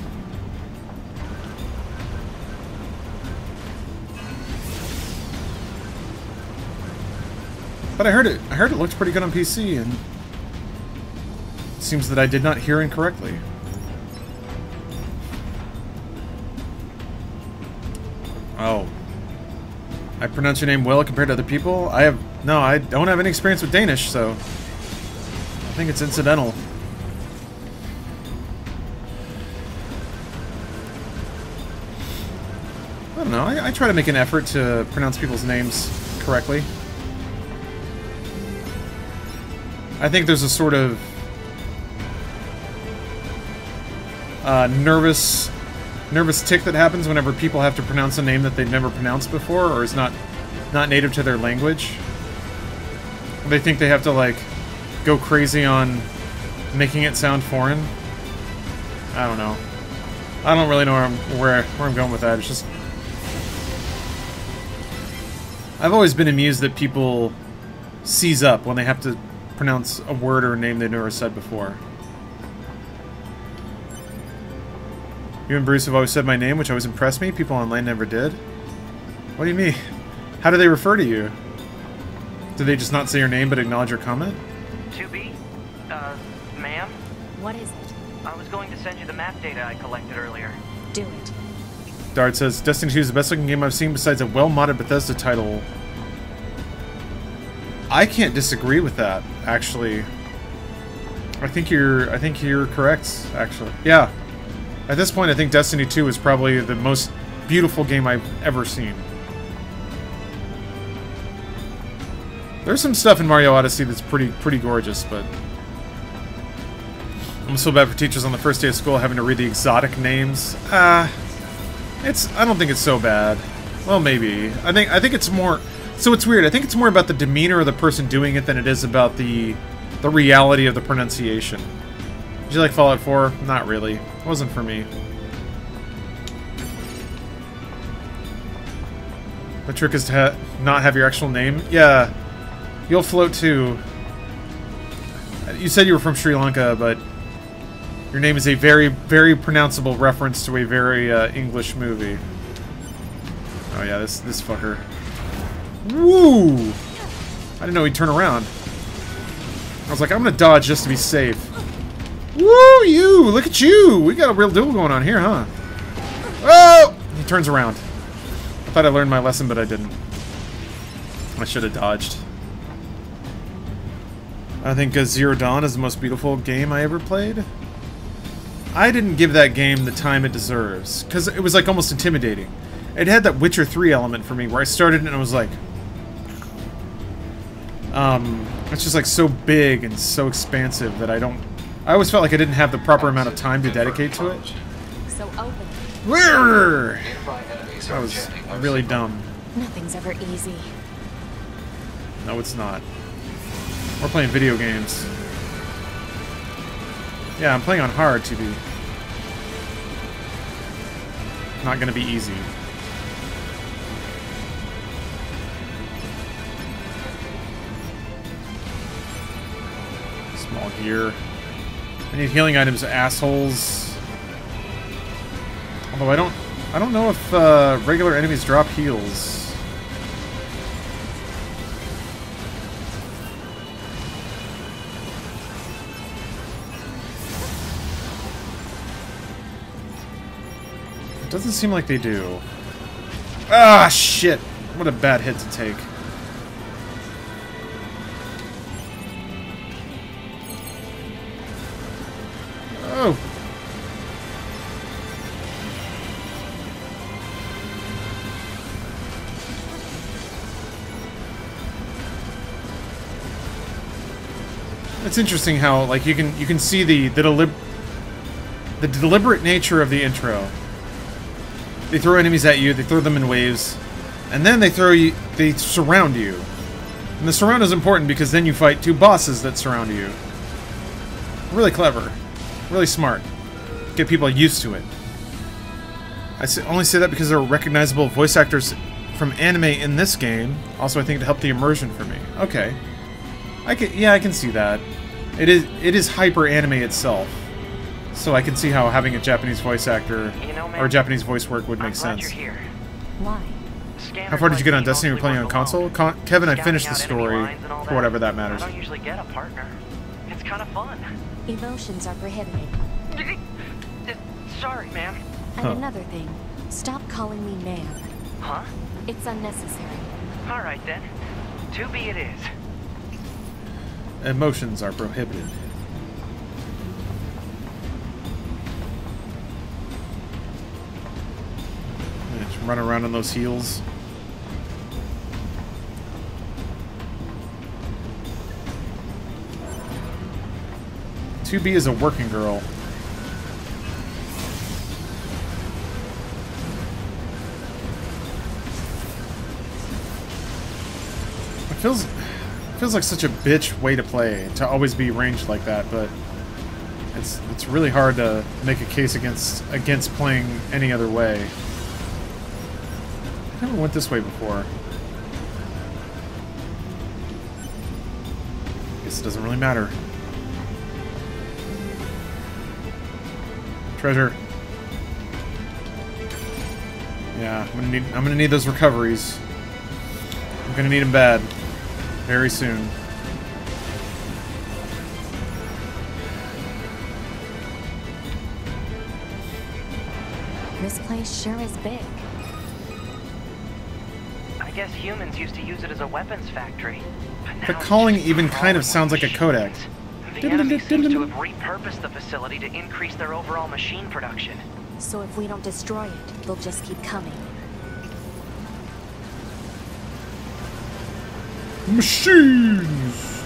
But I heard it looked pretty good on PC, and it seems that I did not hear incorrectly. Oh. I pronounce your name well compared to other people? I don't have any experience with Danish, so I think it's incidental. I don't know, I try to make an effort to pronounce people's names correctly. I think there's a sort of nervous tick that happens whenever people have to pronounce a name that they've never pronounced before or is not native to their language. They think they have to, like, go crazy on making it sound foreign. I don't know. I don't really know where I'm going with that. It's just... I've always been amused that people seize up when they have to pronounce a word or a name they've never said before. You and Bruce have always said my name, which always impressed me. People online never did. What do you mean? How do they refer to you? Do they just not say your name but acknowledge your comment? 2B? Ma'am? What is it? I was going to send you the map data I collected earlier. Do it. Dart says, Destiny 2 is the best looking game I've seen besides a well-modded Bethesda title. I can't disagree with that, actually. I think you're correct, actually. Yeah. At this point, I think Destiny 2 is probably the most beautiful game I've ever seen. There's some stuff in Mario Odyssey that's pretty gorgeous, but I'm so bad for teachers on the first day of school having to read the exotic names. I don't think it's so bad. Well, maybe. I think it's more. So it's weird. I think it's more about the demeanor of the person doing it than it is about the reality of the pronunciation. Did you like Fallout 4? Not really. It wasn't for me. The trick is to not have your actual name. Yeah. You'll float too. You said you were from Sri Lanka, but your name is a very, very pronounceable reference to a very English movie. Oh yeah, this fucker. Woo! I didn't know he'd turn around. I was like, I'm gonna dodge just to be safe. Woo! You! Look at you! We got a real duel going on here, huh? Oh! turns around. I thought I learned my lesson, but I didn't. I should have dodged. I think Zero Dawn is the most beautiful game I ever played. I didn't give that game the time it deserves, because it was like almost intimidating. It had that Witcher 3 element for me, where I started and I was like... it's just like so big and so expansive that I always felt like I didn't have the proper amount of time to dedicate to it. So open. That was really dumb. Nothing's ever easy. No, it's not. We're playing video games. Yeah, I'm playing on hard, TV. Not gonna be easy. Small gear. I need healing items, assholes. Although I don't know if regular enemies drop heals. Doesn't seem like they do. Ah, shit! What a bad hit to take. Oh! It's interesting how, like, you can see the deliberate nature of the intro. They throw enemies at you, they throw them in waves, and then they surround you. And the surround is important because then you fight two bosses that surround you. Really clever. Really smart. Get people used to it. I only say that because there are recognizable voice actors from anime in this game. Also, I think to help the immersion for me. Okay. I can see that. It is hyper anime itself. So I can see how having a Japanese voice actor or Japanese voice work would make sense. Why? How far did you get on Destiny? You're playing on console? Kevin, I finished the story, for whatever that matters. I don't usually get a partner. It's kind of fun. Emotions are prohibited. Sorry, ma'am. And another thing, stop calling me ma'am. Huh? It's unnecessary. All right then. 2B it is. Emotions are prohibited. Just run around on those heels. "2B is a working girl." It feels like such a bitch way to play, to always be ranged like that, but it's really hard to make a case against playing any other way. I never went this way before. Guess it doesn't really matter. Treasure. Yeah, I'm gonna need those recoveries. I'm gonna need them bad. Very soon. This place sure is big. I guess humans used to use it as a weapons factory. The calling even kind of sounds like a codec. The enemy seems to have repurposed the facility to increase their overall machine production. So if we don't destroy it, they'll just keep coming. Machines!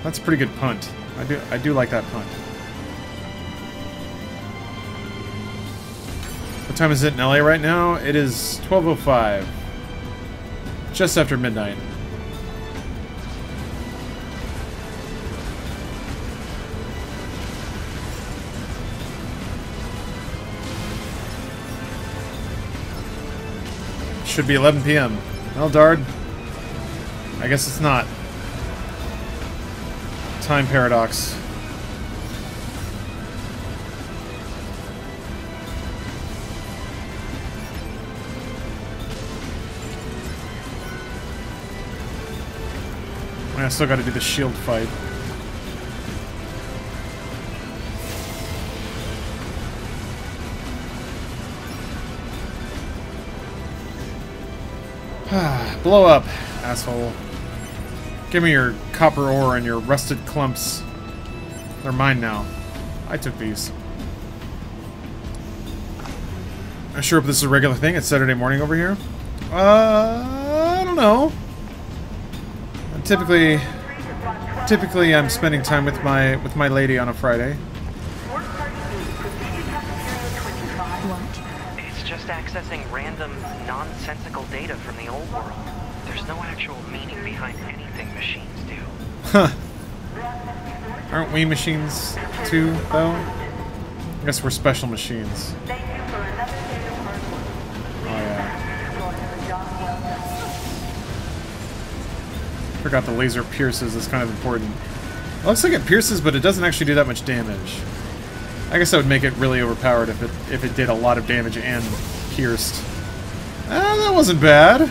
That's a pretty good punt. I do like that punt. What time is it in LA right now? It is 12:05. Just after midnight. Should be 11 p.m. Well, Dard, I guess it's not. Time paradox. I still got to do the shield fight. Blow up, asshole. Give me your copper ore and your rusted clumps. They're mine now. I took these. I sure hope this is a regular thing. It's Saturday morning over here. I don't know. Typically I'm spending time with my lady on a Friday. What? It's just accessing random, nonsensical data from the old world. There's no actual meaning behind anything machines do. Huh. Aren't we machines too, though? I guess we're special machines. Forgot the laser pierces is kind of important. It looks like it pierces, but it doesn't actually do that much damage. I guess that would make it really overpowered if it did a lot of damage and pierced. Ah, that wasn't bad.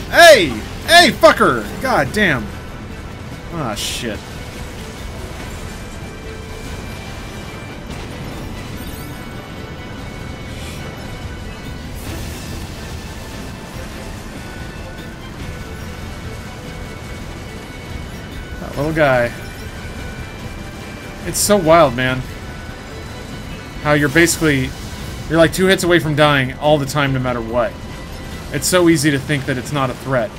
Hey! Hey, fucker! God damn. Ah, shit. Little guy. It's so wild, man. How you're like 2 hits away from dying all the time, no matter what. It's so easy to think that it's not a threat,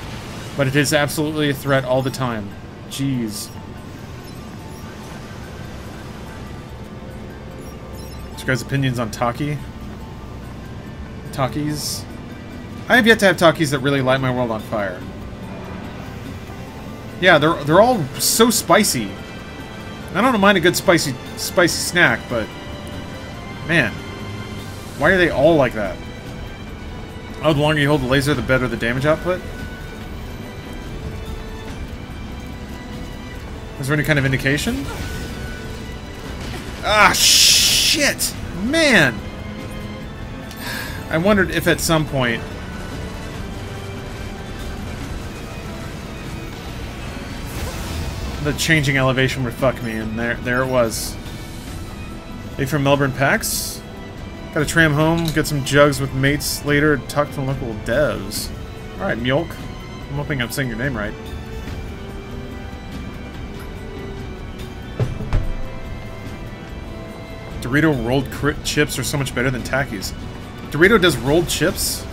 but it is absolutely a threat all the time. Jeez. What's your guys' opinions on Taki? Takis? I have yet to have Takis that really light my world on fire. Yeah, they're all so spicy. I don't mind a good spicy snack, but man, why are they all like that? Oh, the longer you hold the laser, the better the damage output? Is there any kind of indication? Ah, shit! Man! I wondered if at some point the changing elevation would fuck me, and there it was. Hey, from Melbourne PAX. Gotta tram home, get some jugs with mates later, talk to local devs. Alright, Mjolk. I'm hoping I'm saying your name right. Dorito rolled chips are so much better than Takis. Dorito does rolled chips?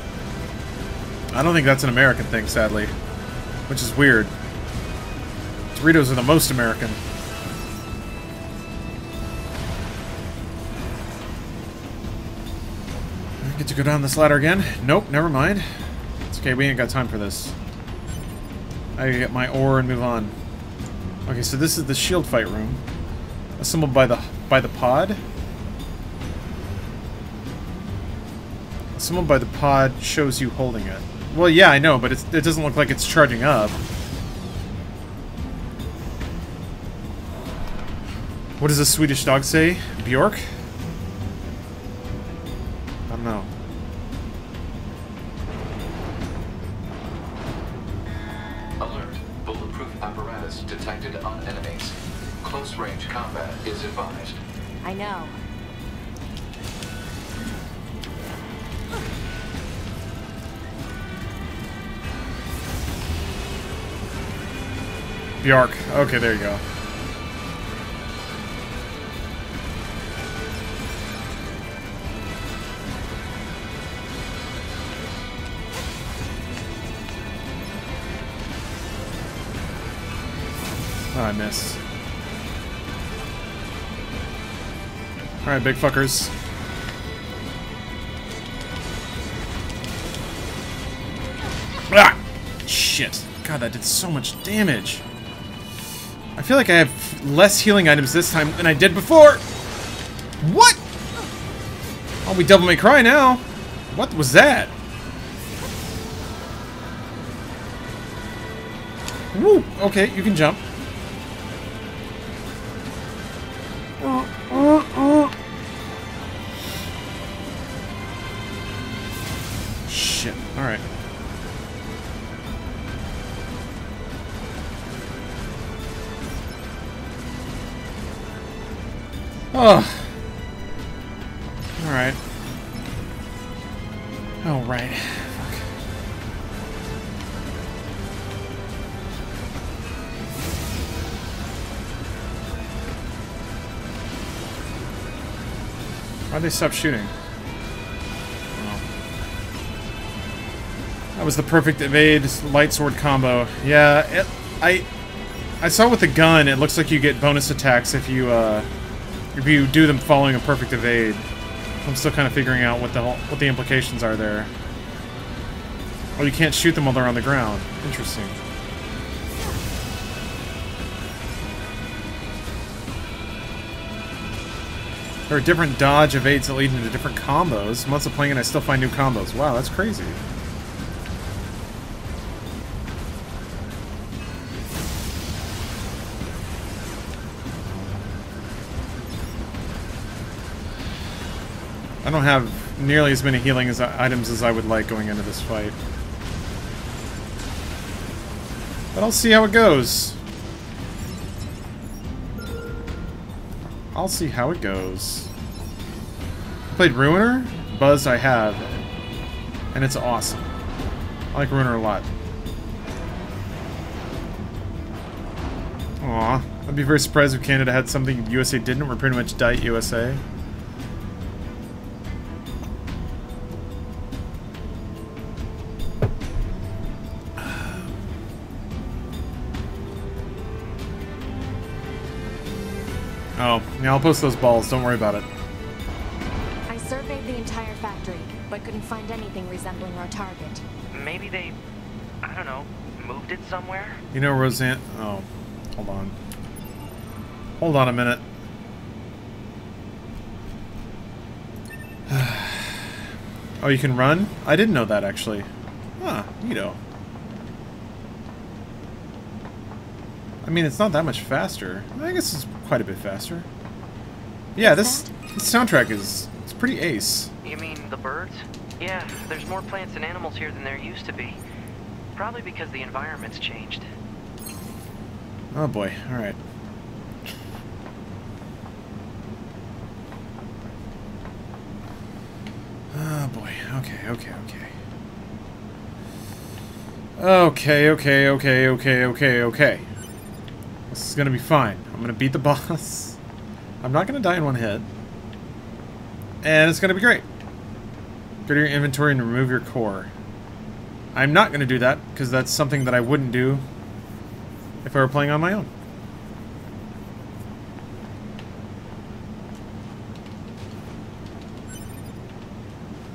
I don't think that's an American thing, sadly. Which is weird. Doritos are the most American. I get to go down this ladder again? Nope, never mind. It's okay, we ain't got time for this. I get my ore and move on. Okay, so this is the shield fight room. Assembled by the pod. Assembled by the pod shows you holding it. Well, yeah, I know, but it doesn't look like it's charging up. What does the Swedish dog say? Bjork? I don't know. Alert. Bulletproof apparatus detected on enemies. Close range combat is advised. I know. Bjork. Okay, there you go. Oh, I missed. Alright, big fuckers. Ah! Shit. God, that did so much damage. I feel like I have less healing items this time than I did before. What? Oh, we double may cry now. What was that? Woo! Okay, you can jump. Shit. Alright. Oh. Alright. Alright. Why'd they stop shooting? Oh. That was the perfect evade light sword combo. Yeah, I saw with the gun, it looks like you get bonus attacks if you do them following a perfect evade. I'm still kind of figuring out what the implications are there. Oh, you can't shoot them while they're on the ground. Interesting. There are different dodge evades that lead into different combos. Months of playing and I still find new combos. Wow, that's crazy. I don't have nearly as many healing items as I would like going into this fight. But I'll see how it goes. I'll see how it goes. Played Ruiner? Buzz I have. And it's awesome. I like Ruiner a lot. Aw. I'd be very surprised if Canada had something USA didn't. We're pretty much Diet USA. Oh, yeah, I'll post those balls. Don't worry about it. I surveyed the entire factory, but couldn't find anything resembling our target. Maybe they, I don't know, moved it somewhere? You know, Roseanne... Oh, hold on. Hold on a minute. Oh, you can run? I didn't know that, actually. Huh, neato. I mean, it's not that much faster. I guess it's quite a bit faster. Yeah, this soundtrack is it's pretty ace. You mean the birds? Yeah, there's more plants and animals here than there used to be. Probably because the environment's changed. Oh boy, alright. Oh boy, okay. Okay. This is gonna be fine. I'm gonna beat the boss. I'm not gonna die in one hit. And it's gonna be great. Go to your inventory and remove your core. I'm not gonna do that, because that's something that I wouldn't do if I were playing on my own.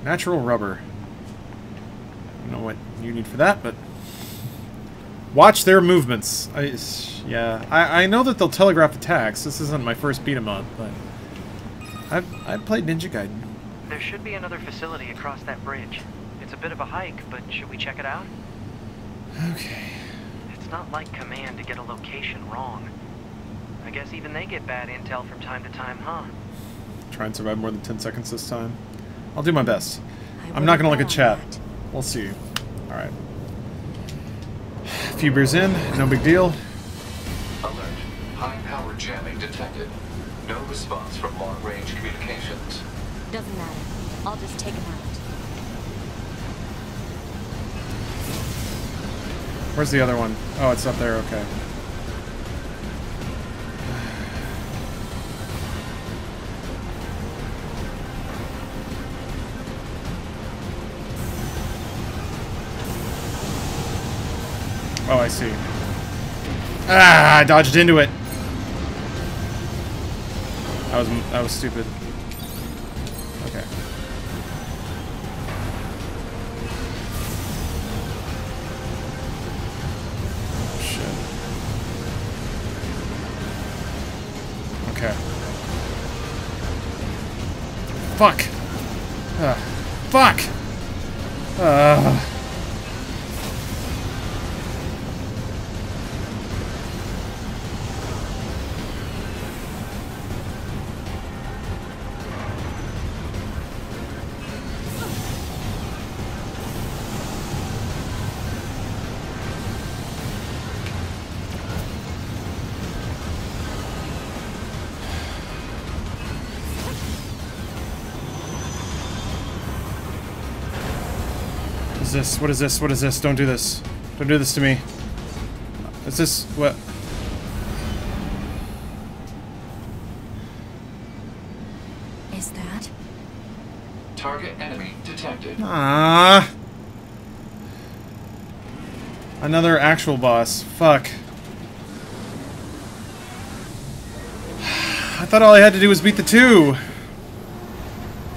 Natural rubber. I don't know what you need for that, but... Watch their movements. I know that they'll telegraph attacks. This isn't my first beat 'em up, but I've played Ninja Gaiden. There should be another facility across that bridge. It's a bit of a hike, but should we check it out? Okay. It's not like Command to get a location wrong. I guess even they get bad intel from time to time, huh? Try and survive more than 10 seconds this time. I'll do my best. I'm not gonna look at chat. We'll see. Alright. A few beers in, no big deal. Alert. High-power jamming detected. No response from long-range communications. Doesn't matter. I'll just take him out. Where's the other one? Oh, it's up there, okay. Oh, I see. Ah, I dodged into it. That was stupid. Okay. Shit. Okay. Fuck. Fuck. This? What is this? What is this? Don't do this. Don't do this to me. Is this what? Is is that? Target enemy detected. Ah. Another actual boss. Fuck. I thought all I had to do was beat the 2.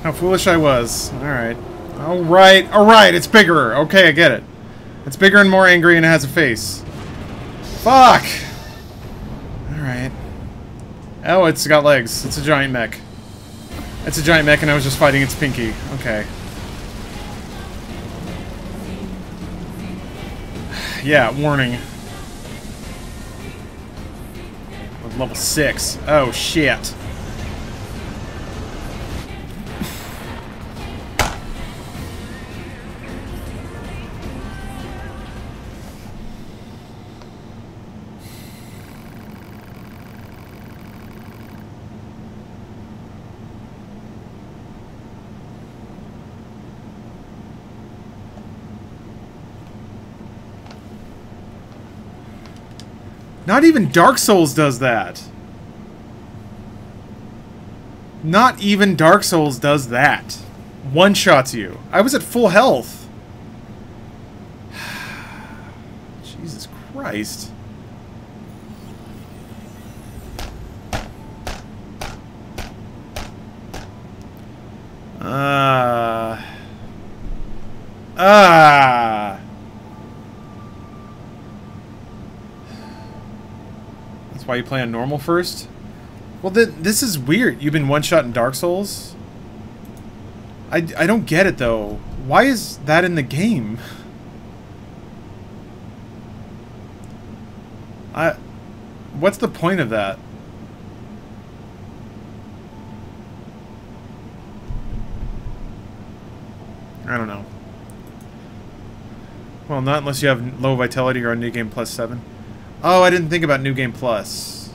How foolish I was. Alright. Alright, alright, it's bigger. Okay, I get it. It's bigger and more angry and it has a face. Fuck! Alright. Oh, it's got legs. It's a giant mech. It's a giant mech and I was just fighting its pinky. Okay. Yeah, warning. Level 6. Oh, shit. Not even Dark Souls does that. Not even Dark Souls does that. One-shots you. I was at full health. Jesus Christ. That's why you play on normal first? Well, this is weird. You've been one-shot in Dark Souls? I don't get it, though. Why is that in the game? What's the point of that? I don't know. Well, not unless you have low vitality or on New Game Plus 7. Oh, I didn't think about New Game Plus.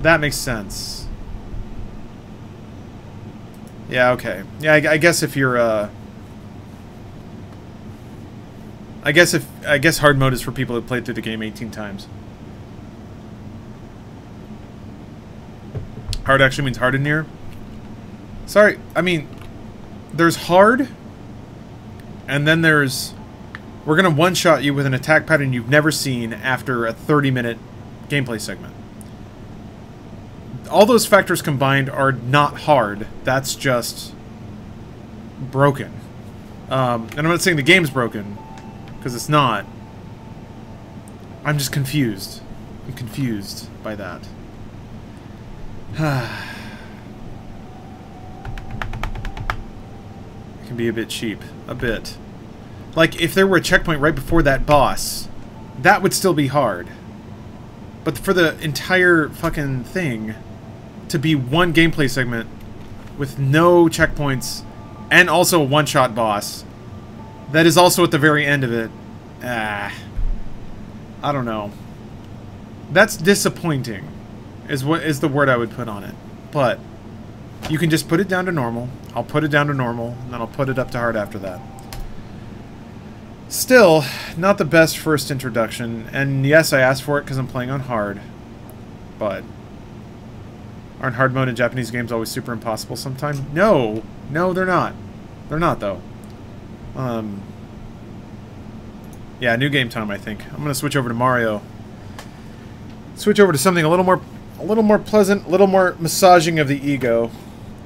That makes sense. Yeah, okay. Yeah, I guess if you're, I guess hard mode is for people who played through the game 18 times. Hard actually means hard in Nier? Sorry, I mean, there's hard, and then there's... We're gonna one-shot you with an attack pattern you've never seen after a 30-minute gameplay segment. All those factors combined are not hard. That's just broken. And I'm not saying the game's broken, because it's not. I'm just confused. I'm confused by that. It can be a bit cheap. A bit. Like, if there were a checkpoint right before that boss, that would still be hard. But for the entire fucking thing to be one gameplay segment with no checkpoints and also a one-shot boss that is also at the very end of it, I don't know. That's disappointing, is what is the word I would put on it. But you can just put it down to normal. I'll put it down to normal, and then I'll put it up to hard after that. Still, not the best first introduction, and yes, I asked for it because I'm playing on hard, but aren't hard mode in Japanese games always super impossible sometimes? No! No, they're not. They're not, though. Yeah, new game time, I think. I'm gonna switch over to Mario. Switch over to something a little more pleasant, a little more massaging of the ego.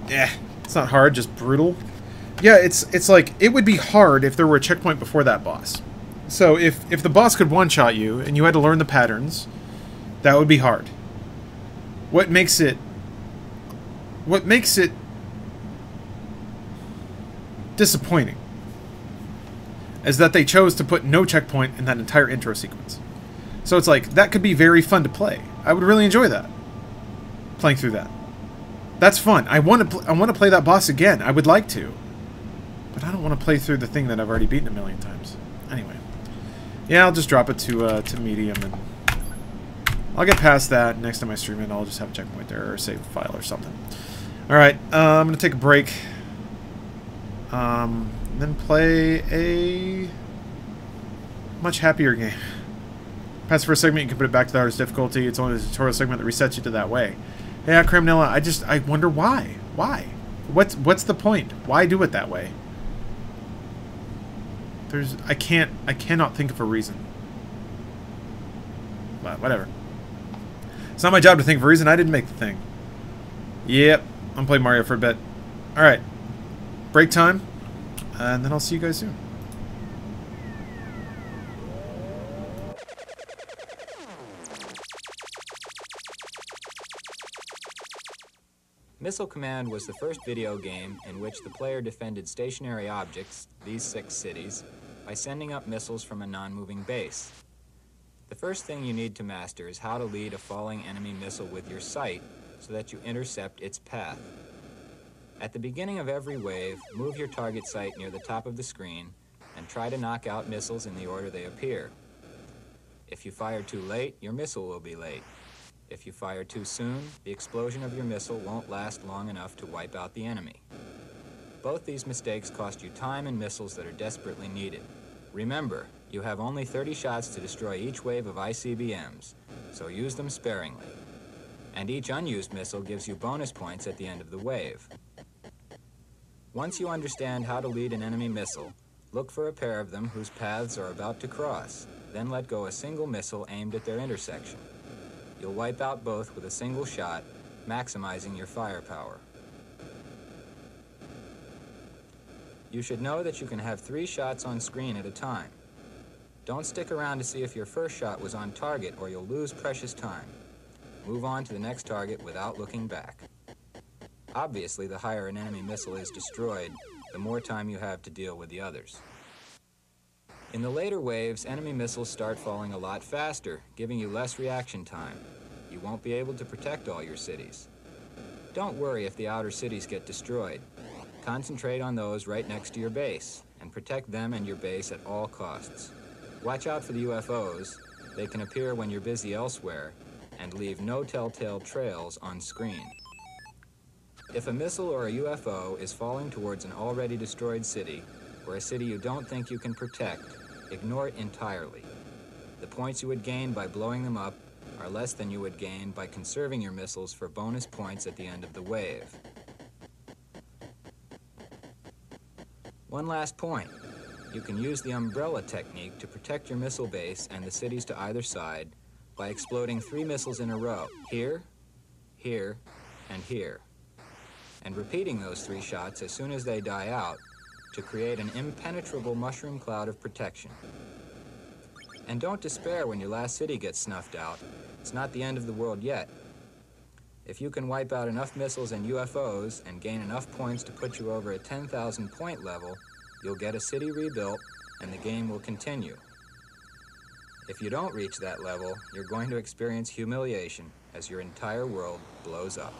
Yeah, it's not hard, just brutal. Yeah, it's like, it would be hard if there were a checkpoint before that boss. So if the boss could one-shot you, and you had to learn the patterns, that would be hard. What makes it disappointing is that they chose to put no checkpoint in that entire intro sequence. So it's like, that could be very fun to play. I would really enjoy that. Playing through that. That's fun. I want to play that boss again. I would like to. But I don't want to play through the thing that I've already beaten a million times. Anyway. Yeah, I'll just drop it to medium, and I'll get past that. Next time I stream it, I'll just have a checkpoint there, or save a file or something. Alright, I'm going to take a break. Then play a much happier game. Pass for a segment, you can put it back to the hardest difficulty. It's only the tutorial segment that resets you to that way. Yeah, Cramnilla, I wonder why. Why? What's the point? Why do it that way? I cannot think of a reason. But whatever. It's not my job to think of a reason. I didn't make the thing. Yep. I'm playing Mario for a bit. Alright. Break time. And then I'll see you guys soon. Missile Command was the first video game in which the player defended stationary objects, these 6 cities, by sending up missiles from a non-moving base. The first thing you need to master is how to lead a falling enemy missile with your sight so that you intercept its path. At the beginning of every wave, move your target sight near the top of the screen and try to knock out missiles in the order they appear. If you fire too late, your missile will be late. If you fire too soon, the explosion of your missile won't last long enough to wipe out the enemy. Both these mistakes cost you time and missiles that are desperately needed. Remember, you have only 30 shots to destroy each wave of ICBMs, so use them sparingly. And each unused missile gives you bonus points at the end of the wave. Once you understand how to lead an enemy missile, look for a pair of them whose paths are about to cross, then let go a single missile aimed at their intersection. You'll wipe out both with a single shot, maximizing your firepower. You should know that you can have 3 shots on screen at a time. Don't stick around to see if your first shot was on target or you'll lose precious time. Move on to the next target without looking back. Obviously, the higher an enemy missile is destroyed, the more time you have to deal with the others. In the later waves, enemy missiles start falling a lot faster, giving you less reaction time. You won't be able to protect all your cities. Don't worry if the outer cities get destroyed. Concentrate on those right next to your base, and protect them and your base at all costs. Watch out for the UFOs. They can appear when you're busy elsewhere, and leave no telltale trails on screen. If a missile or a UFO is falling towards an already destroyed city, or a city you don't think you can protect, ignore it entirely. The points you would gain by blowing them up are less than you would gain by conserving your missiles for bonus points at the end of the wave. One last point. You can use the umbrella technique to protect your missile base and the cities to either side by exploding 3 missiles in a row, here, here, and here, and repeating those 3 shots as soon as they die out to create an impenetrable mushroom cloud of protection. And don't despair when your last city gets snuffed out. It's not the end of the world yet. If you can wipe out enough missiles and UFOs and gain enough points to put you over a 10,000 point level, you'll get a city rebuilt and the game will continue. If you don't reach that level, you're going to experience humiliation as your entire world blows up.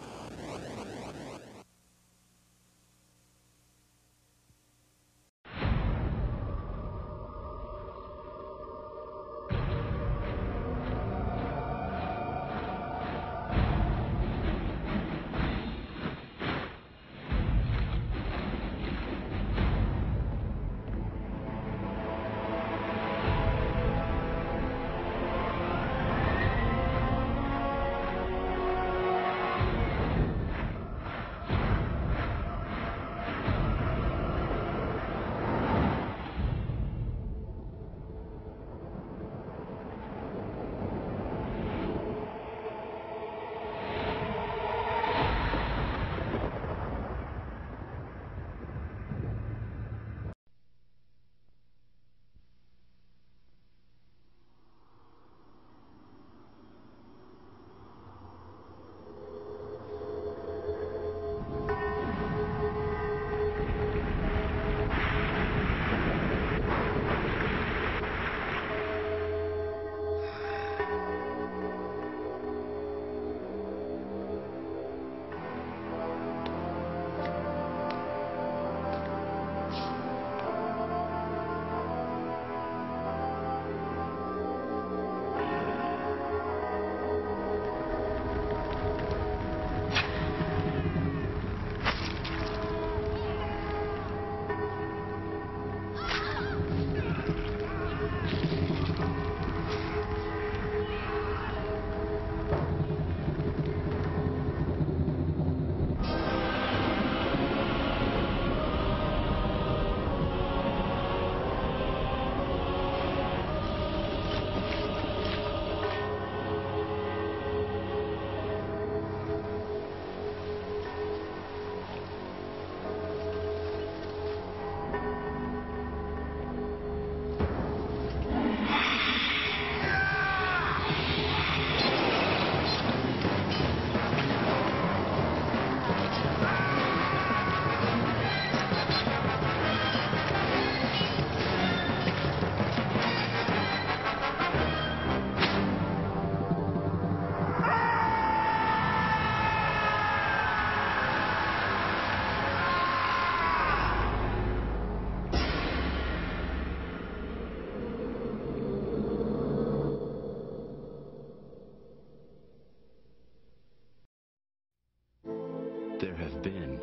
There have been